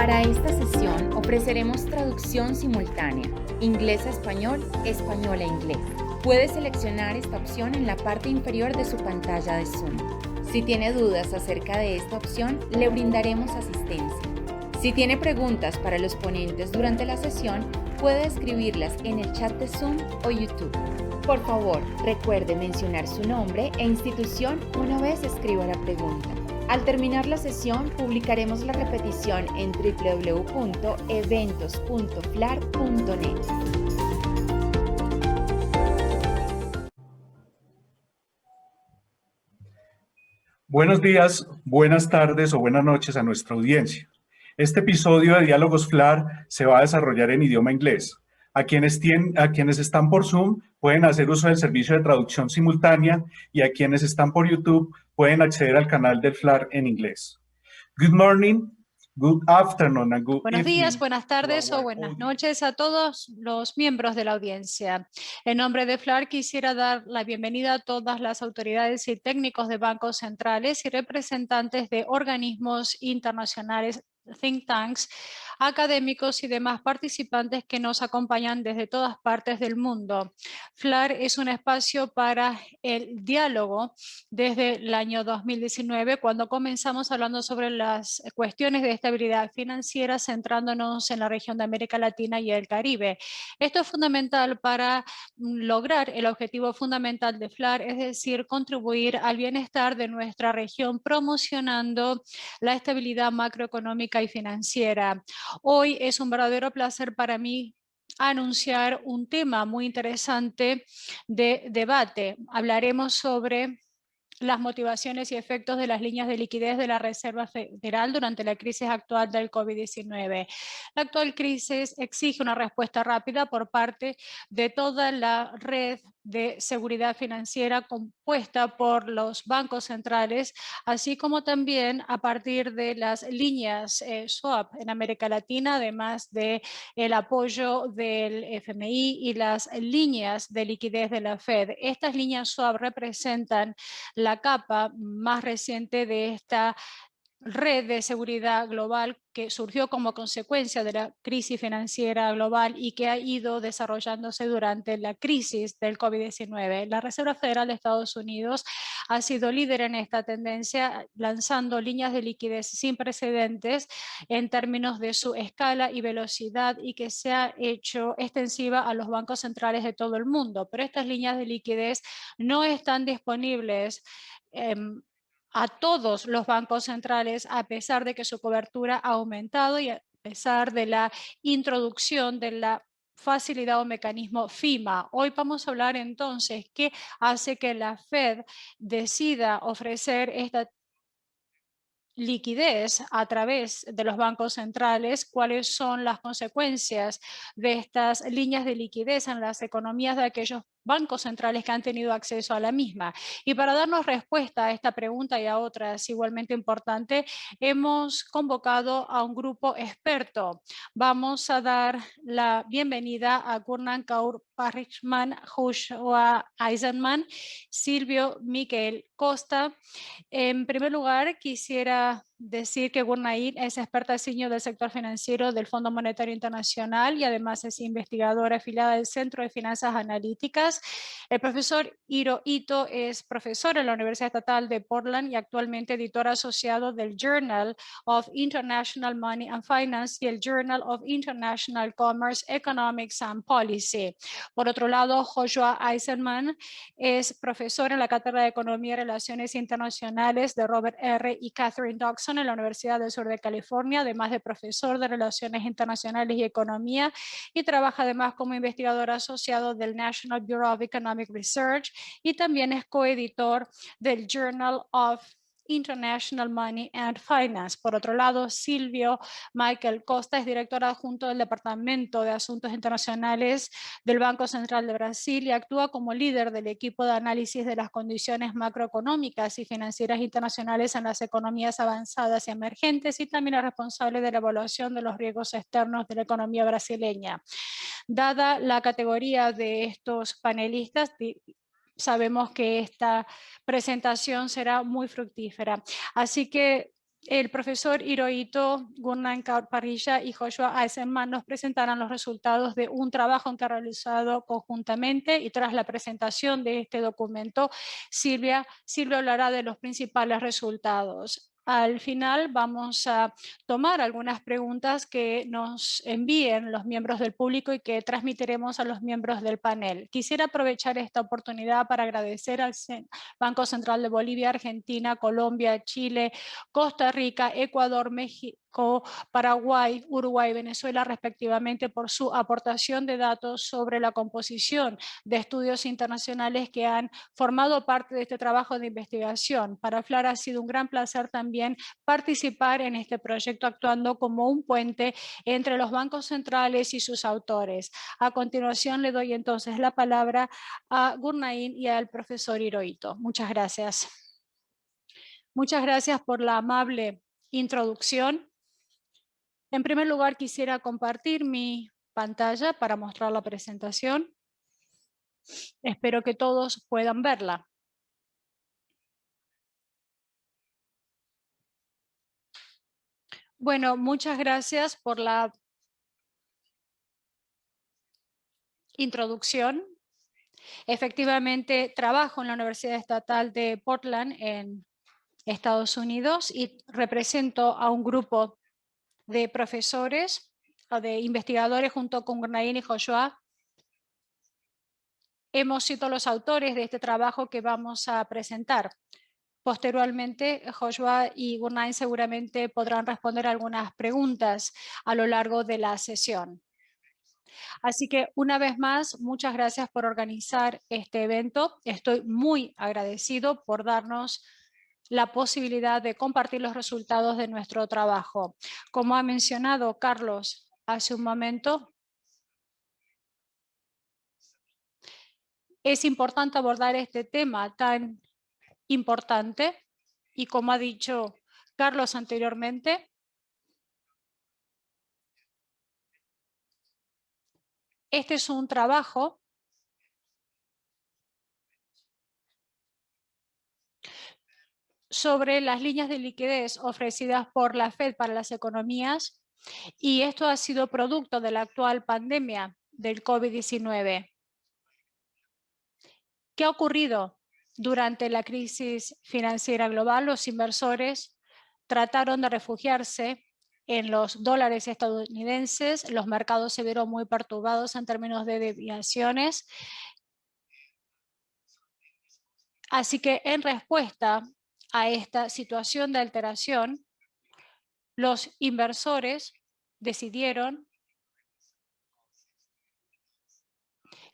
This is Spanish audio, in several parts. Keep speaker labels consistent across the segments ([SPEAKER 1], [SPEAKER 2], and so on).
[SPEAKER 1] Para esta sesión ofreceremos traducción simultánea, inglés a español, español a inglés. Puede seleccionar esta opción en la parte inferior de su pantalla de Zoom. Si tiene dudas acerca de esta opción, le brindaremos asistencia. Si tiene preguntas para los ponentes durante la sesión, puede escribirlas en el chat de Zoom o YouTube. Por favor, recuerde mencionar su nombre e institución una vez escriba la pregunta. Al terminar la sesión, publicaremos la repetición en www.eventos.flar.net.
[SPEAKER 2] Buenos días, buenas tardes o buenas noches a nuestra audiencia. Este episodio de Diálogos FLAR se va a desarrollar en idioma inglés. A quienes están por Zoom pueden hacer uso del servicio de traducción simultánea y a quienes están por YouTube pueden acceder al canal del FLAR en inglés. Good morning, good afternoon and good
[SPEAKER 3] Buenos días,
[SPEAKER 2] evening.
[SPEAKER 3] buenas tardes o buenas noches a todos los miembros de la audiencia. En nombre de FLAR quisiera dar la bienvenida a todas las autoridades y técnicos de bancos centrales y representantes de organismos internacionales, think tanks, académicos y demás participantes que nos acompañan desde todas partes del mundo. FLAR es un espacio para el diálogo desde el año 2019, cuando comenzamos hablando sobre las cuestiones de estabilidad financiera, centrándonos en la región de América Latina y el Caribe. Esto es fundamental para lograr el objetivo fundamental de FLAR, es decir, contribuir al bienestar de nuestra región, promocionando la estabilidad macroeconómica y financiera. Hoy es un verdadero placer para mí anunciar un tema muy interesante de debate. Hablaremos sobre las motivaciones y efectos de las líneas de liquidez de la Reserva Federal durante la crisis actual del COVID-19. La actual crisis exige una respuesta rápida por parte de toda la red de seguridad financiera compuesta por los bancos centrales, así como también a partir de las líneas swap en América Latina, además del apoyo del FMI y las líneas de liquidez de la Fed. Estas líneas swap representan la capa más reciente de esta red de seguridad global que surgió como consecuencia de la crisis financiera global y que ha ido desarrollándose durante la crisis del COVID-19. La Reserva Federal de Estados Unidos ha sido líder en esta tendencia, lanzando líneas de liquidez sin precedentes en términos de su escala y velocidad, y que se ha hecho extensiva a los bancos centrales de todo el mundo. Pero estas líneas de liquidez no están disponibles a todos los bancos centrales, a pesar de que su cobertura ha aumentado y a pesar de la introducción de la facilidad o mecanismo FIMA. Hoy vamos a hablar entonces qué hace que la Fed decida ofrecer esta liquidez a través de los bancos centrales, cuáles son las consecuencias de estas líneas de liquidez en las economías de aquellos bancos centrales que han tenido acceso a la misma. Y para darnos respuesta a esta pregunta y a otras igualmente importantes, hemos convocado a un grupo experto. Vamos a dar la bienvenida a Gurnan Kaur Parishman, Joshua Eisenman, Silvio Miquel Costa. En primer lugar, quisiera decir que Gurnaid es experta senior del sector financiero del Fondo Monetario Internacional y además es investigadora afiliada del Centro de Finanzas Analíticas. El profesor Hiro Ito es profesor en la Universidad Estatal de Portland y actualmente editor asociado del Journal of International Money and Finance y el Journal of International Commerce, Economics and Policy. Por otro lado, Joshua Eisenman es profesor en la Cátedra de Economía y Relaciones Internacionales de Robert R. y Catherine Doxon en la Universidad del Sur de California, además de profesor de Relaciones Internacionales y Economía, y trabaja además como investigador asociado del National Bureau of Economic Research y también es coeditor del Journal of International Money and Finance. Por otro lado, Silvio Miquel Costa es director adjunto del Departamento de Asuntos Internacionales del Banco Central de Brasil y actúa como líder del equipo de análisis de las condiciones macroeconómicas y financieras internacionales en las economías avanzadas y emergentes, y también es responsable de la evaluación de los riesgos externos de la economía brasileña. Dada la categoría de estos panelistas, sabemos que esta presentación será muy fructífera. Así que el profesor Hirohito, Gurnan Parrilla y Joshua Eisenman nos presentarán los resultados de un trabajo que han realizado conjuntamente, y tras la presentación de este documento, Silvia hablará de los principales resultados. Al final vamos a tomar algunas preguntas que nos envíen los miembros del público y que transmitiremos a los miembros del panel. Quisiera aprovechar esta oportunidad para agradecer al Banco Central de Bolivia, Argentina, Colombia, Chile, Costa Rica, Ecuador, México, Paraguay, Uruguay y Venezuela respectivamente por su aportación de datos sobre la composición de estudios internacionales que han formado parte de este trabajo de investigación. Para FLAR ha sido un gran placer también participar en este proyecto actuando como un puente entre los bancos centrales y sus autores. A continuación le doy entonces la palabra a Gurnain y al profesor Hirohito. Muchas gracias. Muchas gracias por la amable introducción. En primer lugar, quisiera compartir mi pantalla para mostrar la presentación. Espero que todos puedan verla. Bueno, muchas gracias por la introducción. Efectivamente, trabajo en la Universidad Estatal de Portland en Estados Unidos y represento a un grupo de profesores o de investigadores junto con Gurnain y Joshua. Hemos sido los autores de este trabajo que vamos a presentar. Posteriormente, Joshua y Gurnain seguramente podrán responder algunas preguntas a lo largo de la sesión. Así que una vez más, muchas gracias por organizar este evento. Estoy muy agradecido por darnos la posibilidad de compartir los resultados de nuestro trabajo. Como ha mencionado Carlos hace un momento, es importante abordar este tema tan importante y, como ha dicho Carlos anteriormente, este es un trabajo sobre las líneas de liquidez ofrecidas por la Fed para las economías, y esto ha sido producto de la actual pandemia del COVID-19. ¿Qué ha ocurrido? Durante la crisis financiera global, los inversores trataron de refugiarse en los dólares estadounidenses, los mercados se vieron muy perturbados en términos de desviaciones. Así que en respuesta a esta situación de alteración, los inversores decidieron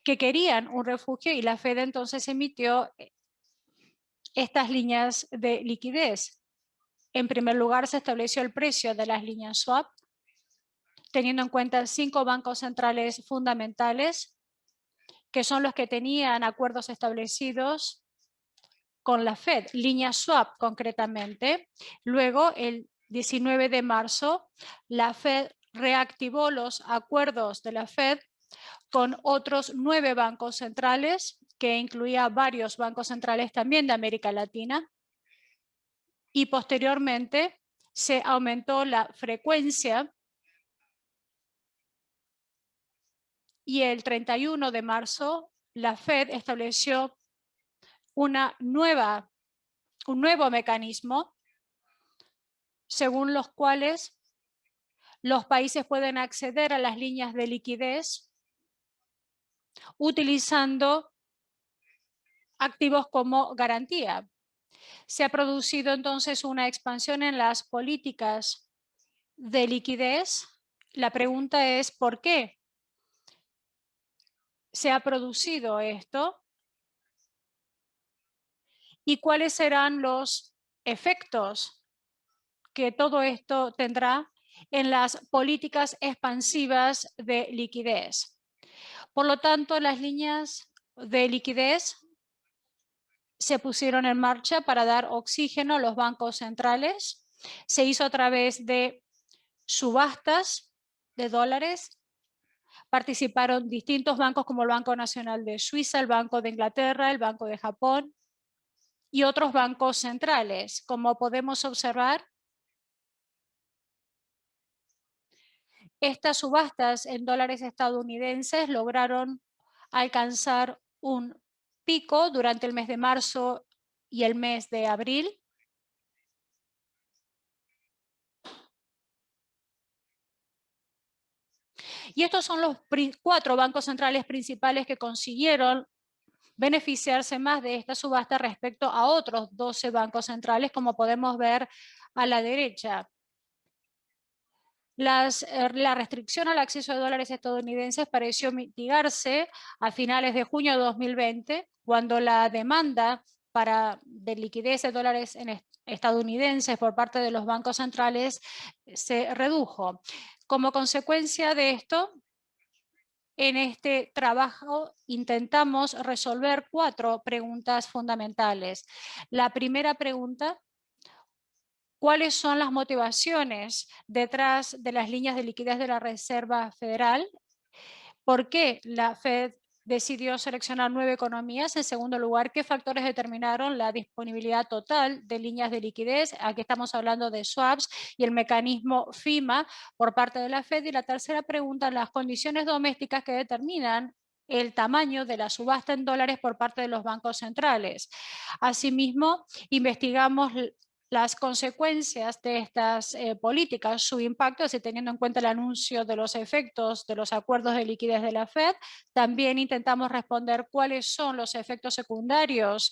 [SPEAKER 3] que querían un refugio y la Fed entonces emitió estas líneas de liquidez. En primer lugar, se estableció el precio de las líneas swap, teniendo en cuenta 5 bancos centrales fundamentales, que son los que tenían acuerdos establecidos con la Fed, líneas swap concretamente. Luego, el 19 de marzo, la Fed reactivó los acuerdos de la Fed con otros 9 bancos centrales, que incluía varios bancos centrales también de América Latina. Y posteriormente se aumentó la frecuencia, y el 31 de marzo la Fed estableció un nuevo mecanismo según los cuales los países pueden acceder a las líneas de liquidez utilizando activos como garantía. Se ha producido entonces una expansión en las políticas de liquidez. La pregunta es ¿por qué se ha producido esto? ¿Y cuáles serán los efectos que todo esto tendrá en las políticas expansivas de liquidez? Por lo tanto, las líneas de liquidez se pusieron en marcha para dar oxígeno a los bancos centrales. Se hizo a través de subastas de dólares. Participaron distintos bancos como el Banco Nacional de Suiza, el Banco de Inglaterra, el Banco de Japón y otros bancos centrales. Como podemos observar, Estas subastas en dólares estadounidenses lograron alcanzar un pico durante el mes de marzo y el mes de abril. Y estos son los 4 bancos centrales principales que consiguieron beneficiarse más de esta subasta respecto a otros 12 bancos centrales, como podemos ver a la derecha. La restricción al acceso de dólares estadounidenses pareció mitigarse a finales de junio de 2020, cuando la demanda de liquidez de dólares estadounidenses por parte de los bancos centrales se redujo. Como consecuencia de esto, en este trabajo intentamos resolver 4 preguntas fundamentales. La primera pregunta: ¿cuáles son las motivaciones detrás de las líneas de liquidez de la Reserva Federal? ¿Por qué la Fed decidió seleccionar 9 economías? En segundo lugar, ¿qué factores determinaron la disponibilidad total de líneas de liquidez? Aquí estamos hablando de swaps y el mecanismo FIMA por parte de la Fed. Y la tercera pregunta, las condiciones domésticas que determinan el tamaño de la subasta en dólares por parte de los bancos centrales. Asimismo, investigamos las consecuencias de estas políticas, su impacto, así teniendo en cuenta el anuncio de los efectos de los acuerdos de liquidez de la Fed. También intentamos responder cuáles son los efectos secundarios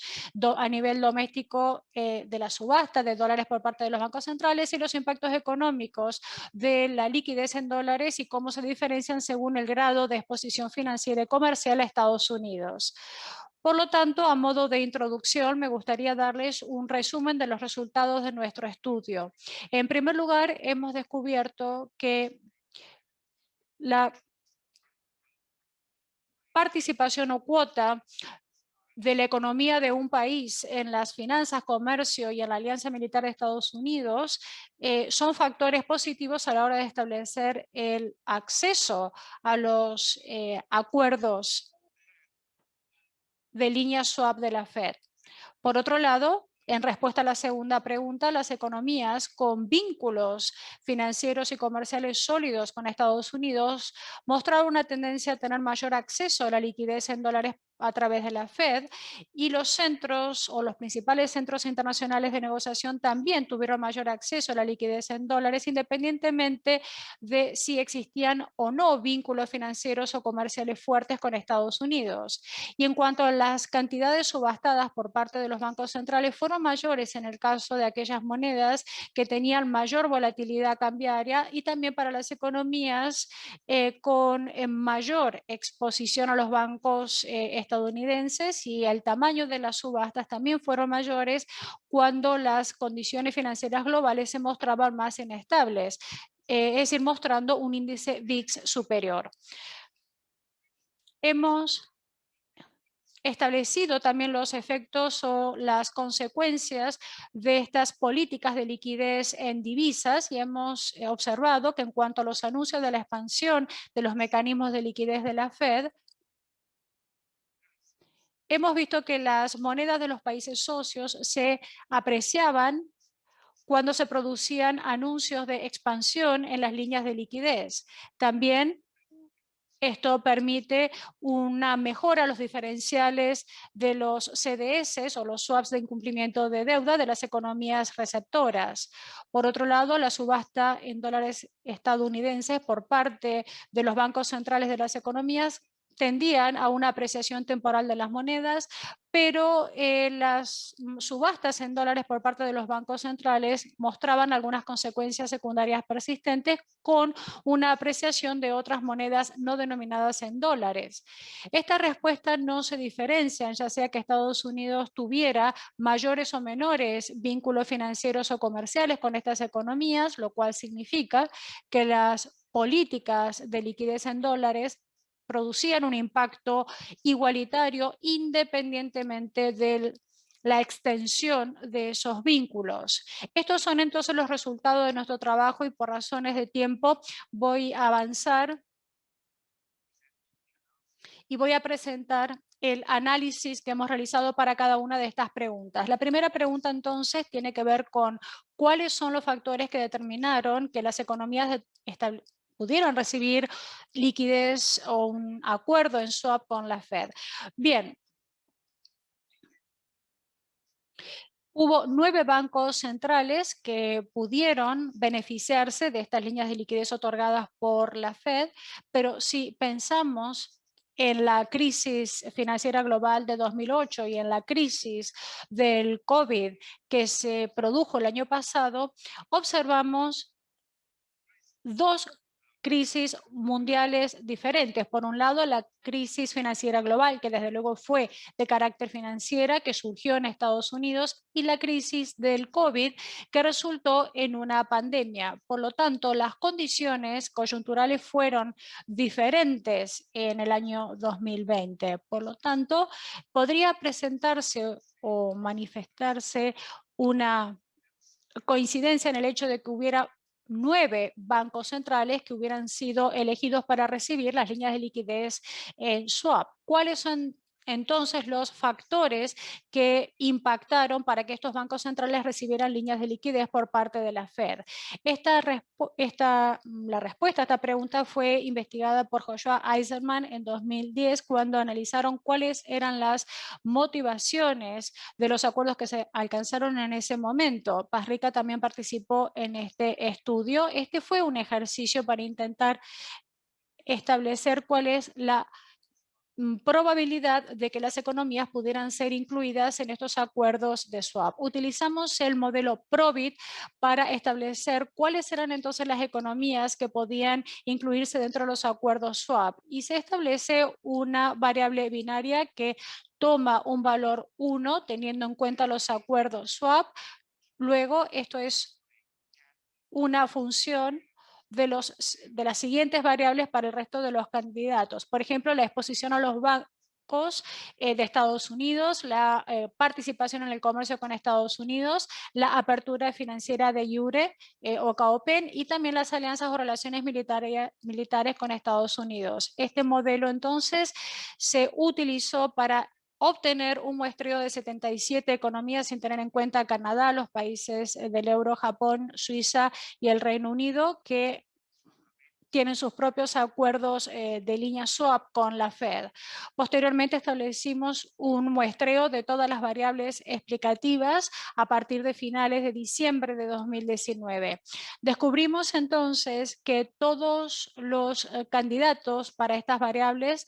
[SPEAKER 3] a nivel doméstico de la subasta de dólares por parte de los bancos centrales y los impactos económicos de la liquidez en dólares y cómo se diferencian según el grado de exposición financiera y comercial a Estados Unidos. Por lo tanto, a modo de introducción, me gustaría darles un resumen de los resultados de nuestro estudio. En primer lugar, hemos descubierto que la participación o cuota de la economía de un país en las finanzas, comercio y en la alianza militar de Estados Unidos son factores positivos a la hora de establecer el acceso a los acuerdos de línea swap de la Fed. Por otro lado, en respuesta a la segunda pregunta, las economías con vínculos financieros y comerciales sólidos con Estados Unidos mostraron una tendencia a tener mayor acceso a la liquidez en dólares a través de la Fed, y los centros o los principales centros internacionales de negociación también tuvieron mayor acceso a la liquidez en dólares, independientemente de si existían o no vínculos financieros o comerciales fuertes con Estados Unidos. Y en cuanto a las cantidades subastadas por parte de los bancos centrales, fueron mayores en el caso de aquellas monedas que tenían mayor volatilidad cambiaria, y también para las economías con mayor exposición a los bancos estadounidenses, y el tamaño de las subastas también fueron mayores cuando las condiciones financieras globales se mostraban más inestables, es decir, mostrando un índice VIX superior. Hemos establecido también los efectos o las consecuencias de estas políticas de liquidez en divisas, y hemos observado que en cuanto a los anuncios de la expansión de los mecanismos de liquidez de la Fed, hemos visto que las monedas de los países socios se apreciaban cuando se producían anuncios de expansión en las líneas de liquidez. También esto permite una mejora a los diferenciales de los CDS o los swaps de incumplimiento de deuda de las economías receptoras. Por otro lado, la subasta en dólares estadounidenses por parte de los bancos centrales de las economías tendían a una apreciación temporal de las monedas, pero las subastas en dólares por parte de los bancos centrales mostraban algunas consecuencias secundarias persistentes, con una apreciación de otras monedas no denominadas en dólares. Estas respuestas no se diferencian, ya sea que Estados Unidos tuviera mayores o menores vínculos financieros o comerciales con estas economías, lo cual significa que las políticas de liquidez en dólares producían un impacto igualitario independientemente de la extensión de esos vínculos. Estos son entonces los resultados de nuestro trabajo, y por razones de tiempo voy a avanzar y voy a presentar el análisis que hemos realizado para cada una de estas preguntas. La primera pregunta entonces tiene que ver con cuáles son los factores que determinaron que las economías pudieron recibir liquidez o un acuerdo en swap con la Fed. Bien. Hubo 9 bancos centrales que pudieron beneficiarse de estas líneas de liquidez otorgadas por la Fed, pero si pensamos en la crisis financiera global de 2008 y en la crisis del COVID que se produjo el año pasado, observamos dos crisis mundiales diferentes. Por un lado, la crisis financiera global, que desde luego fue de carácter financiera, que surgió en Estados Unidos, y la crisis del COVID, que resultó en una pandemia. Por lo tanto, las condiciones coyunturales fueron diferentes en el año 2020. Por lo tanto, podría presentarse o manifestarse una coincidencia en el hecho de que hubiera 9 bancos centrales que hubieran sido elegidos para recibir las líneas de liquidez en swap. ¿Cuáles son entonces los factores que impactaron para que estos bancos centrales recibieran líneas de liquidez por parte de la Fed? La respuesta a esta pregunta fue investigada por Joshua Eisenman en 2010 cuando analizaron cuáles eran las motivaciones de los acuerdos que se alcanzaron en ese momento. Paz Rica también participó en este estudio. Este fue un ejercicio para intentar establecer cuál es la probabilidad de que las economías pudieran ser incluidas en estos acuerdos de swap. Utilizamos el modelo Probit para establecer cuáles eran entonces las economías que podían incluirse dentro de los acuerdos swap y se establece una variable binaria que toma un valor 1 teniendo en cuenta los acuerdos swap. Luego esto es una función de las siguientes variables para el resto de los candidatos. Por ejemplo, la exposición a los bancos de Estados Unidos, la participación en el comercio con Estados Unidos, la apertura financiera de iure o CAOPEN y también las alianzas o relaciones militares con Estados Unidos. Este modelo entonces se utilizó para obtener un muestreo de 77 economías sin tener en cuenta Canadá, los países del euro, Japón, Suiza y el Reino Unido, que tienen sus propios acuerdos de línea swap con la Fed. Posteriormente establecimos un muestreo de todas las variables explicativas a partir de finales de diciembre de 2019. Descubrimos entonces que todos los candidatos para estas variables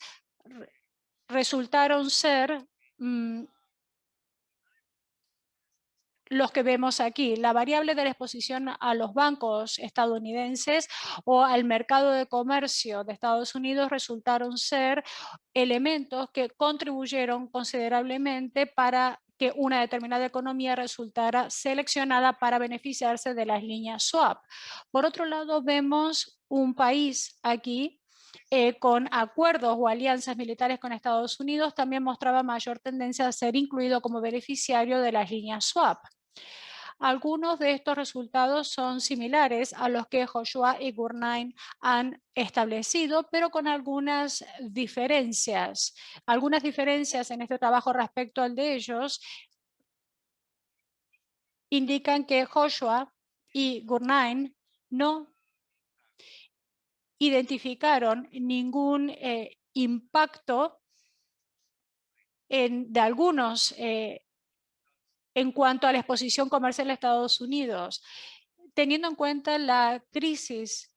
[SPEAKER 3] resultaron ser los que vemos aquí. La variable de la exposición a los bancos estadounidenses o al mercado de comercio de Estados Unidos resultaron ser elementos que contribuyeron considerablemente para que una determinada economía resultara seleccionada para beneficiarse de las líneas swap. Por otro lado, vemos un país aquí con acuerdos o alianzas militares con Estados Unidos, también mostraba mayor tendencia a ser incluido como beneficiario de las líneas swap. Algunos de estos resultados son similares a los que Joshua y Gurnine han establecido, pero con algunas diferencias. Algunas diferencias en este trabajo respecto al de ellos indican que Joshua y Gurnine no identificaron ningún impacto de algunos en cuanto a la exposición comercial de Estados Unidos, teniendo en cuenta la crisis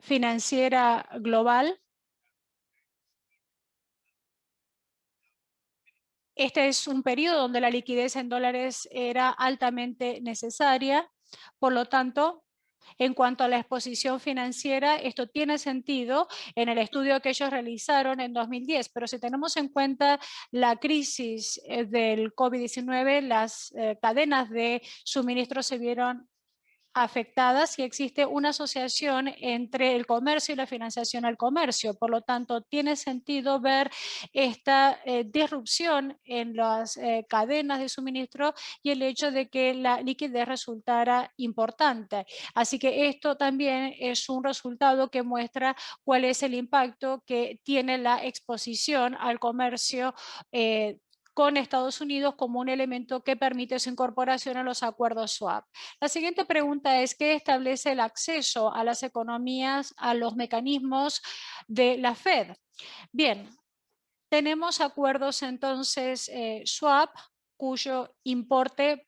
[SPEAKER 3] financiera global. Este es un periodo donde la liquidez en dólares era altamente necesaria, por lo tanto, en cuanto a la exposición financiera, esto tiene sentido en el estudio que ellos realizaron en 2010, pero si tenemos en cuenta la crisis del COVID-19, las cadenas de suministro se vieron afectadas y existe una asociación entre el comercio y la financiación al comercio. Por lo tanto, tiene sentido ver esta disrupción en las cadenas de suministro y el hecho de que la liquidez resultara importante. Así que esto también es un resultado que muestra cuál es el impacto que tiene la exposición al comercio con Estados Unidos como un elemento que permite su incorporación a los acuerdos swap. La siguiente pregunta es: ¿qué establece el acceso a las economías, a los mecanismos de la Fed? Bien, tenemos acuerdos entonces swap cuyo importe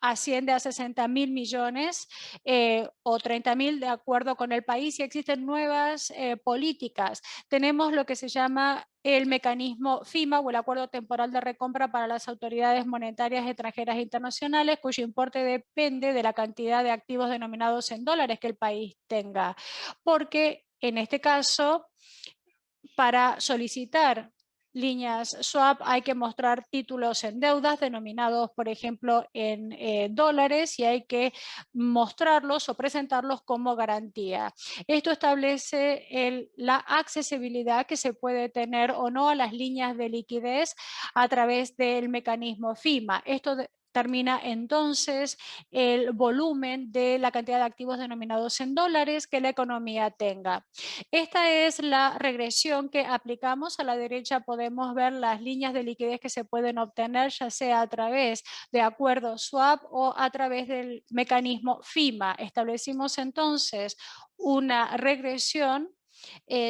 [SPEAKER 3] asciende a 60.000 millones o 30.000 de acuerdo con el país, y existen nuevas políticas. Tenemos lo que se llama el mecanismo FIMA o el Acuerdo Temporal de Recompra para las autoridades monetarias extranjeras e internacionales, cuyo importe depende de la cantidad de activos denominados en dólares que el país tenga. Porque en este caso, para solicitar líneas swap hay que mostrar títulos en deudas denominados, por ejemplo, en dólares, y hay que mostrarlos o presentarlos como garantía. Esto establece la accesibilidad que se puede tener o no a las líneas de liquidez a través del mecanismo FIMA. Esto determina entonces el volumen de la cantidad de activos denominados en dólares que la economía tenga. Esta es la regresión que aplicamos. A la derecha podemos ver las líneas de liquidez que se pueden obtener, ya sea a través de acuerdos swap o a través del mecanismo FIMA. Establecimos entonces una regresión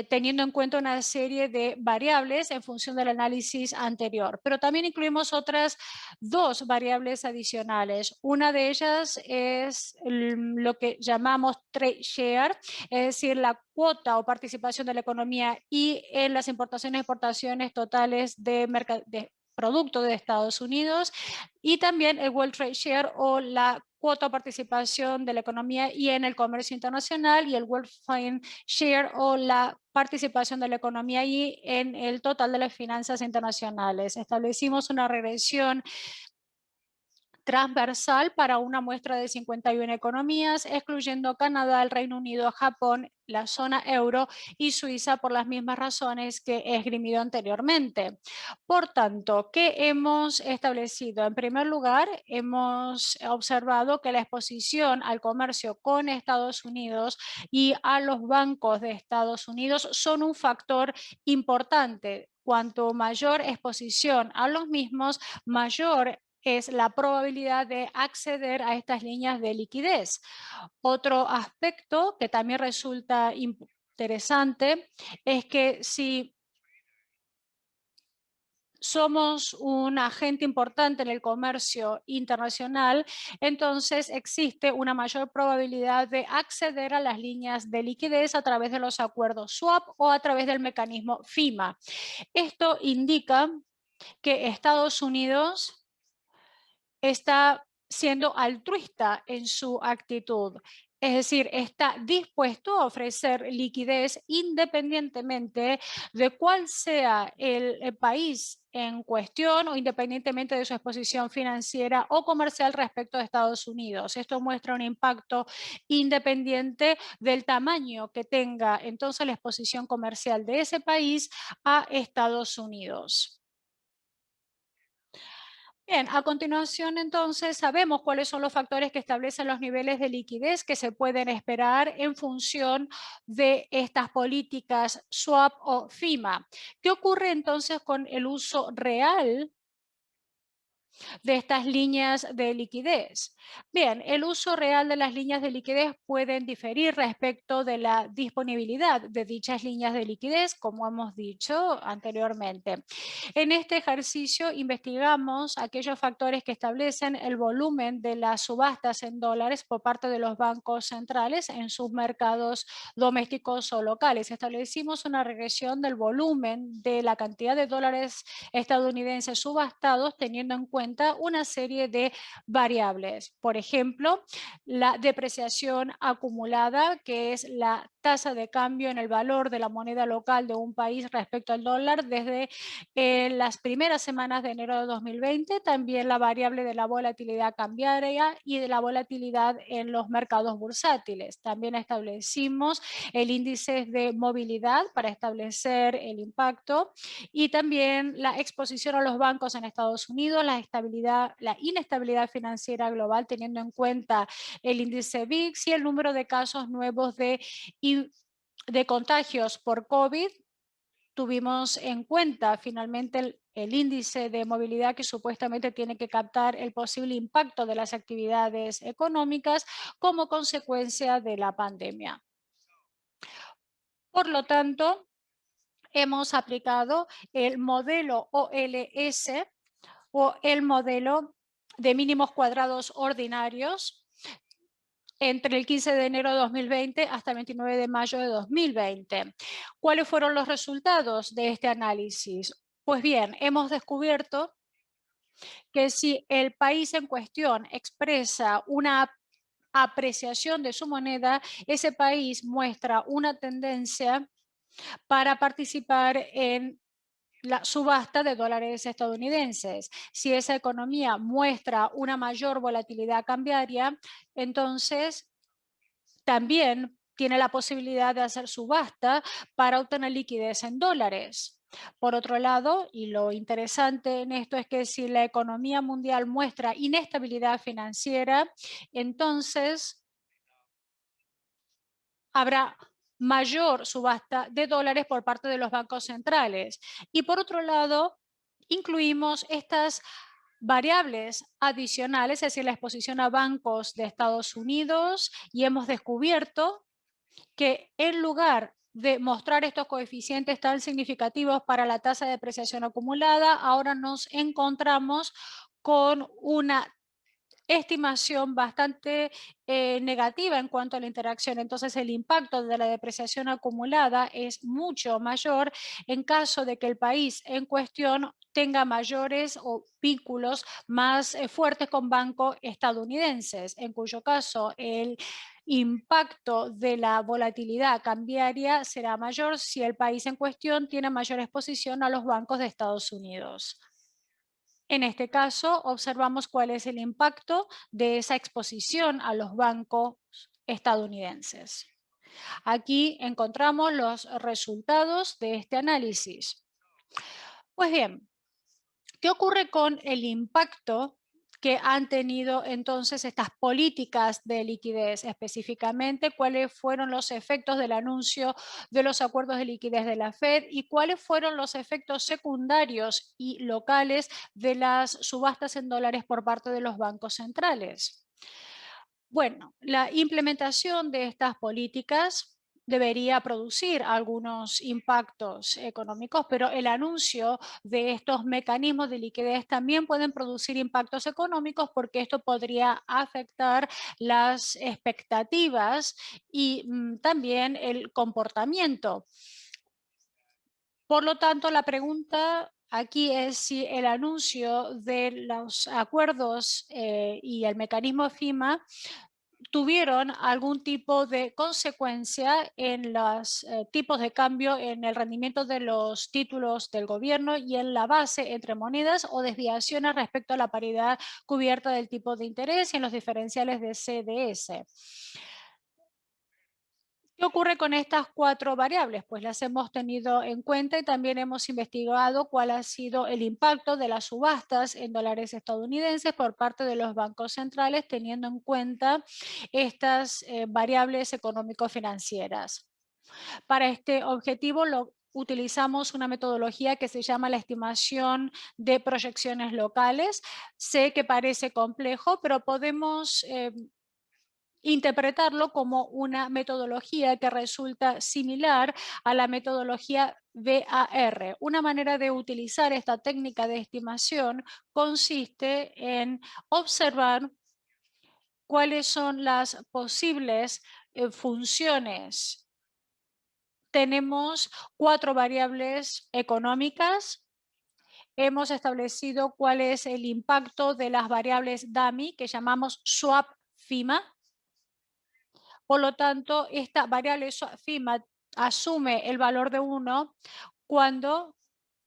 [SPEAKER 3] teniendo en cuenta una serie de variables en función del análisis anterior. Pero también incluimos otras dos variables adicionales. Una de ellas es lo que llamamos trade share, es decir, la cuota o participación de la economía y en las importaciones y exportaciones totales de producto de Estados Unidos, y también el World Trade Share o la cuota o participación de la economía y en el comercio internacional, y el World Foreign Share o la participación de la economía y en el total de las finanzas internacionales. Establecimos una regresión transversal para una muestra de 51 economías, excluyendo Canadá, el Reino Unido, Japón, la zona euro y Suiza, por las mismas razones que he esgrimido anteriormente. Por tanto, ¿qué hemos establecido? En primer lugar, hemos observado que la exposición al comercio con Estados Unidos y a los bancos de Estados Unidos son un factor importante. Cuanto mayor exposición a los mismos, mayor es la probabilidad de acceder a estas líneas de liquidez. Otro aspecto que también resulta interesante es que si somos un agente importante en el comercio internacional, entonces existe una mayor probabilidad de acceder a las líneas de liquidez a través de los acuerdos swap o a través del mecanismo FIMA. Esto indica que Estados Unidos está siendo altruista en su actitud. Es decir, está dispuesto a ofrecer liquidez independientemente de cuál sea el país en cuestión o independientemente de su exposición financiera o comercial respecto a Estados Unidos. Esto muestra un impacto independiente del tamaño que tenga entonces la exposición comercial de ese país a Estados Unidos. Bien, a continuación entonces sabemos cuáles son los factores que establecen los niveles de liquidez que se pueden esperar en función de estas políticas swap o FIMA. ¿Qué ocurre entonces con el uso real de estas líneas de liquidez? Bien, el uso real de las líneas de liquidez pueden diferir respecto de la disponibilidad de dichas líneas de liquidez, como hemos dicho anteriormente. En este ejercicio investigamos aquellos factores que establecen el volumen de las subastas en dólares por parte de los bancos centrales en sus mercados domésticos o locales. Establecimos una regresión del volumen de la cantidad de dólares estadounidenses subastados, teniendo en cuenta una serie de variables. Por ejemplo, la depreciación acumulada, que es la tasa de cambio en el valor de la moneda local de un país respecto al dólar desde las primeras semanas de enero de 2020, también la variable de la volatilidad cambiaria y de la volatilidad en los mercados bursátiles. También establecimos el índice de movilidad para establecer el impacto, y también la exposición a los bancos en Estados Unidos, la inestabilidad financiera global, teniendo en cuenta el índice VIX y el número de casos nuevos de contagios por COVID. Tuvimos en cuenta finalmente el índice de movilidad que supuestamente tiene que captar el posible impacto de las actividades económicas como consecuencia de la pandemia. Por lo tanto, hemos aplicado el modelo OLS o el modelo de mínimos cuadrados ordinarios entre el 15 de enero de 2020 hasta el 29 de mayo de 2020. ¿Cuáles fueron los resultados de este análisis? Pues bien, hemos descubierto que si el país en cuestión expresa una apreciación de su moneda, ese país muestra una tendencia para participar en la subasta de dólares estadounidenses. Si esa economía muestra una mayor volatilidad cambiaria, entonces también tiene la posibilidad de hacer subasta para obtener liquidez en dólares. Por otro lado, y lo interesante en esto es que si la economía mundial muestra inestabilidad financiera, entonces habrá mayor subasta de dólares por parte de los bancos centrales. Y por otro lado, incluimos estas variables adicionales, es decir, la exposición a bancos de Estados Unidos, y hemos descubierto que en lugar de mostrar estos coeficientes tan significativos para la tasa de depreciación acumulada, ahora nos encontramos con una estimación bastante negativa en cuanto a la interacción. Entonces, el impacto de la depreciación acumulada es mucho mayor en caso de que el país en cuestión tenga mayores o vínculos más fuertes con bancos estadounidenses, en cuyo caso el impacto de la volatilidad cambiaria será mayor si el país en cuestión tiene mayor exposición a los bancos de Estados Unidos. En este caso, observamos cuál es el impacto de esa exposición a los bancos estadounidenses. Aquí encontramos los resultados de este análisis. Pues bien, ¿qué ocurre con el impacto que han tenido entonces estas políticas de liquidez? Específicamente, ¿cuáles fueron los efectos del anuncio de los acuerdos de liquidez de la Fed y cuáles fueron los efectos secundarios y locales de las subastas en dólares por parte de los bancos centrales? Bueno, la implementación de estas políticas debería producir algunos impactos económicos, pero el anuncio de estos mecanismos de liquidez también pueden producir impactos económicos porque esto podría afectar las expectativas y también el comportamiento. Por lo tanto, la pregunta aquí es si el anuncio de los acuerdos y el mecanismo FIMA tuvieron algún tipo de consecuencia en los tipos de cambio, en el rendimiento de los títulos del gobierno y en la base entre monedas o desviaciones respecto a la paridad cubierta del tipo de interés y en los diferenciales de CDS. ¿Qué ocurre con estas cuatro variables? Pues las hemos tenido en cuenta y también hemos investigado cuál ha sido el impacto de las subastas en dólares estadounidenses por parte de los bancos centrales, teniendo en cuenta estas variables económico-financieras. Para este objetivo utilizamos una metodología que se llama la estimación de proyecciones locales. Sé que parece complejo, pero podemos interpretarlo como una metodología que resulta similar a la metodología VAR. Una manera de utilizar esta técnica de estimación consiste en observar cuáles son las posibles funciones. Tenemos cuatro variables económicas. Hemos establecido cuál es el impacto de las variables DAMI, que llamamos swap FIMA. Por lo tanto, esta variable FIMA asume el valor de 1 cuando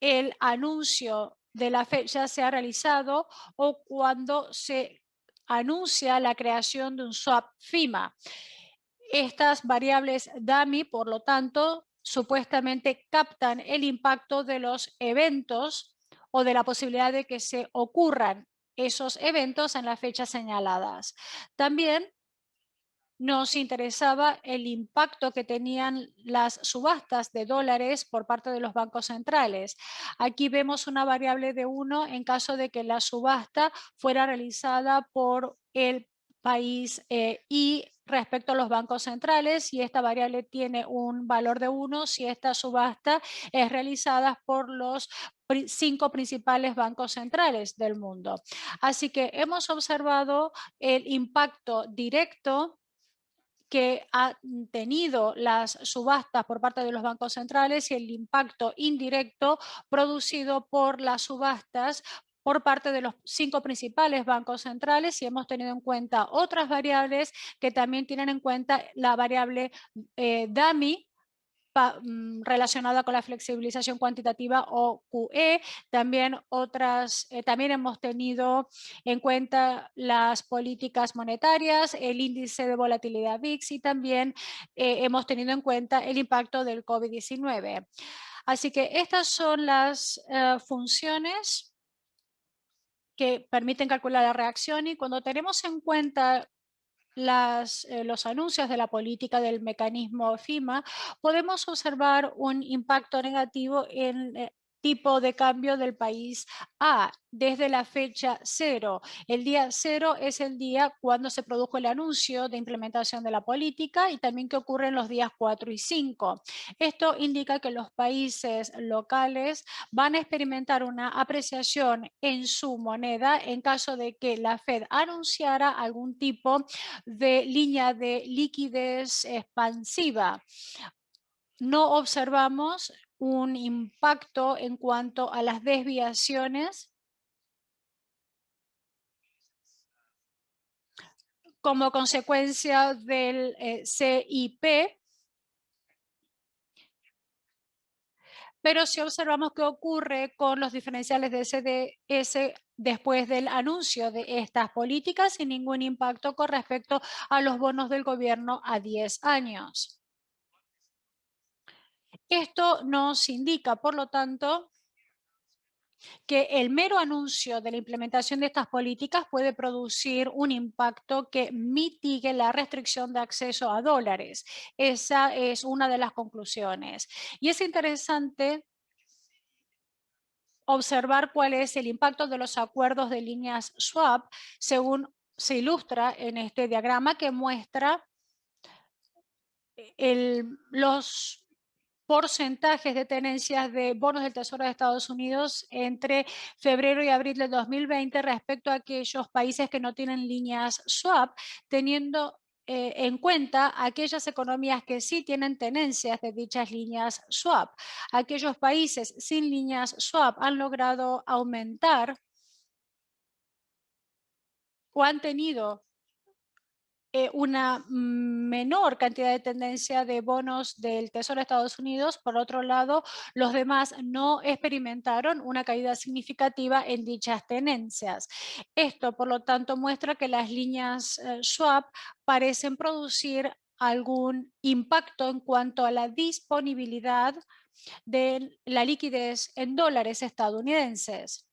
[SPEAKER 3] el anuncio de la Fed ya se ha realizado o cuando se anuncia la creación de un swap FIMA. Estas variables DAMI, por lo tanto, supuestamente captan el impacto de los eventos o de la posibilidad de que se ocurran esos eventos en las fechas señaladas. También nos interesaba el impacto que tenían las subastas de dólares por parte de los bancos centrales. Aquí vemos una variable de 1 en caso de que la subasta fuera realizada por el país y respecto a los bancos centrales, y esta variable tiene un valor de 1 si esta subasta es realizada por los 5 principales bancos centrales del mundo. Así que hemos observado el impacto directo que ha tenido las subastas por parte de los bancos centrales y el impacto indirecto producido por las subastas por parte de los 5 principales bancos centrales, y hemos tenido en cuenta otras variables que también tienen en cuenta la variable DAMI, relacionada con la flexibilización cuantitativa o QE. También también hemos tenido en cuenta las políticas monetarias, el índice de volatilidad VIX, y también hemos tenido en cuenta el impacto del COVID-19. Así que estas son las funciones que permiten calcular la reacción, y cuando tenemos en cuenta los anuncios de la política del mecanismo FIMA, podemos observar un impacto negativo en tipo de cambio del país A desde la fecha 0. El día 0 es el día cuando se produjo el anuncio de implementación de la política, y también que ocurre en los días 4 y 5. Esto indica que los países locales van a experimentar una apreciación en su moneda en caso de que la Fed anunciara algún tipo de línea de liquidez expansiva. No observamos un impacto en cuanto a las desviaciones como consecuencia del CIP, pero sí observamos qué ocurre con los diferenciales de CDS después del anuncio de estas políticas, sin ningún impacto con respecto a los bonos del gobierno a 10 años. Esto nos indica, por lo tanto, que el mero anuncio de la implementación de estas políticas puede producir un impacto que mitigue la restricción de acceso a dólares. Esa es una de las conclusiones. Y es interesante observar cuál es el impacto de los acuerdos de líneas swap, según se ilustra en este diagrama que muestra los porcentajes de tenencias de bonos del Tesoro de Estados Unidos entre febrero y abril de 2020 respecto a aquellos países que no tienen líneas swap, teniendo en cuenta aquellas economías que sí tienen tenencias de dichas líneas swap. Aquellos países sin líneas swap han logrado aumentar o han tenido una menor cantidad de tendencia de bonos del Tesoro de Estados Unidos. Por otro lado, los demás no experimentaron una caída significativa en dichas tenencias. Esto, por lo tanto, muestra que las líneas swap parecen producir algún impacto en cuanto a la disponibilidad de la liquidez en dólares estadounidenses.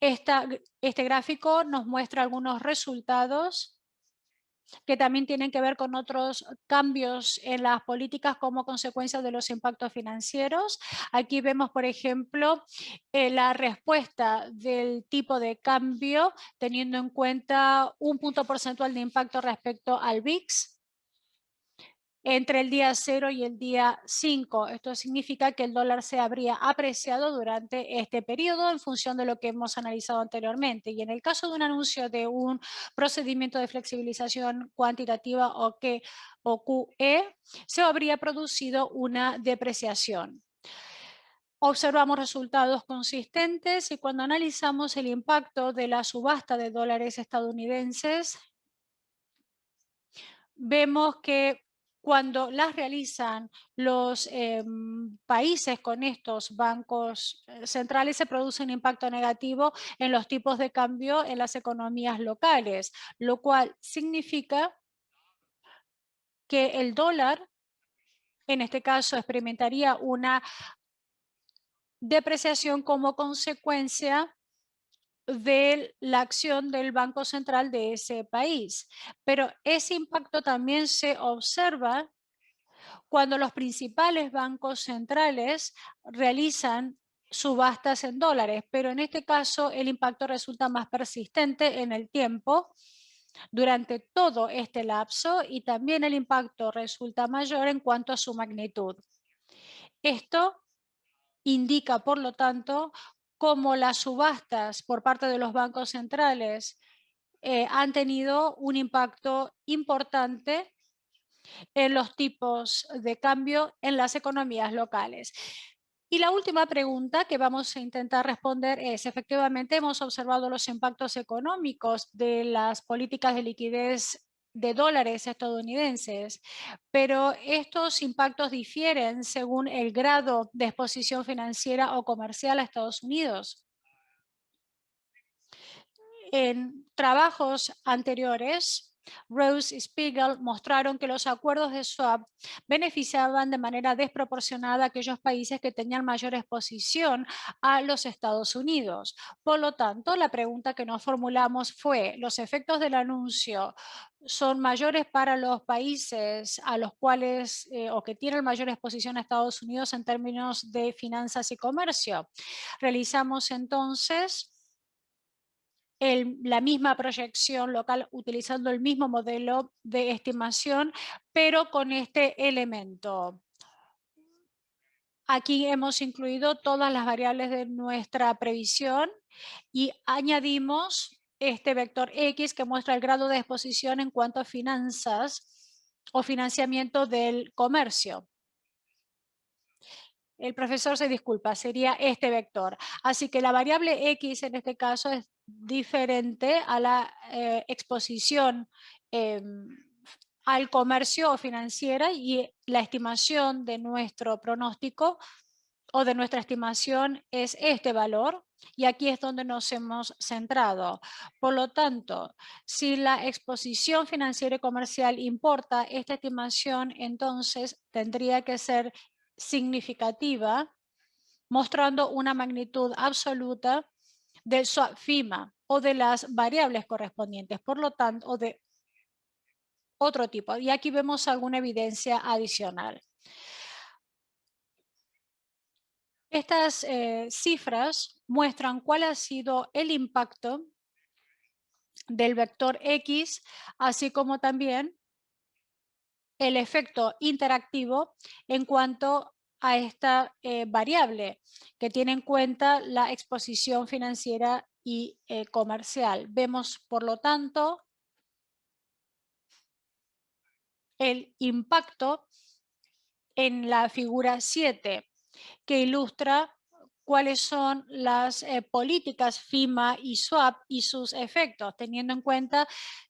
[SPEAKER 3] Este gráfico nos muestra algunos resultados que también tienen que ver con otros cambios en las políticas como consecuencia de los impactos financieros. Aquí vemos, por ejemplo, la respuesta del tipo de cambio teniendo en cuenta un punto porcentual de impacto respecto al VIX entre el día 0 y el día 5. Esto significa que el dólar se habría apreciado durante este periodo en función de lo que hemos analizado anteriormente. Y en el caso de un anuncio de un procedimiento de flexibilización cuantitativa o QE, se habría producido una depreciación. Observamos resultados consistentes, y cuando analizamos el impacto de la subasta de dólares estadounidenses, vemos que cuando las realizan los países con estos bancos centrales, se produce un impacto negativo en los tipos de cambio en las economías locales, lo cual significa que el dólar, en este caso, experimentaría una depreciación como consecuencia de la acción del Banco Central de ese país. Pero ese impacto también se observa cuando los principales bancos centrales realizan subastas en dólares, pero en este caso el impacto resulta más persistente en el tiempo durante todo este lapso y también el impacto resulta mayor en cuanto a su magnitud. Esto indica, por lo tanto, cómo las subastas por parte de los bancos centrales han tenido un impacto importante en los tipos de cambio en las economías locales. Y la última pregunta que vamos a intentar responder es, efectivamente, hemos observado los impactos económicos de las políticas de liquidez de dólares estadounidenses, pero estos impactos difieren según el grado de exposición financiera o comercial a Estados Unidos. En trabajos anteriores, Rose y Spiegel mostraron que los acuerdos de swap beneficiaban de manera desproporcionada a aquellos países que tenían mayor exposición a los Estados Unidos. Por lo tanto, la pregunta que nos formulamos fue, ¿los efectos del anuncio son mayores para los países a los cuales o que tienen mayor exposición a Estados Unidos en términos de finanzas y comercio? Realizamos entonces la misma proyección local utilizando el mismo modelo de estimación, pero con este elemento. Aquí hemos incluido todas las variables de nuestra previsión y añadimos este vector X que muestra el grado de exposición en cuanto a finanzas o financiamiento del comercio. El profesor se disculpa, sería este vector. Así que la variable X en este caso es diferente a la exposición al comercio o financiera y la estimación de nuestro pronóstico o de nuestra estimación es este valor y aquí es donde nos hemos centrado. Por lo tanto, si la exposición financiera y comercial importa, esta estimación entonces tendría que ser significativa, mostrando una magnitud absoluta del swap FIMA o de las variables correspondientes, por lo tanto, o de otro tipo. Y aquí vemos alguna evidencia adicional. Estas cifras muestran cuál ha sido el impacto del vector X, así como también el efecto interactivo en cuanto a esta variable que tiene en cuenta la exposición financiera y comercial. Vemos, por lo tanto, el impacto en la figura 7, que ilustra cuáles son las políticas FIMA y SWAP y sus efectos, teniendo en cuenta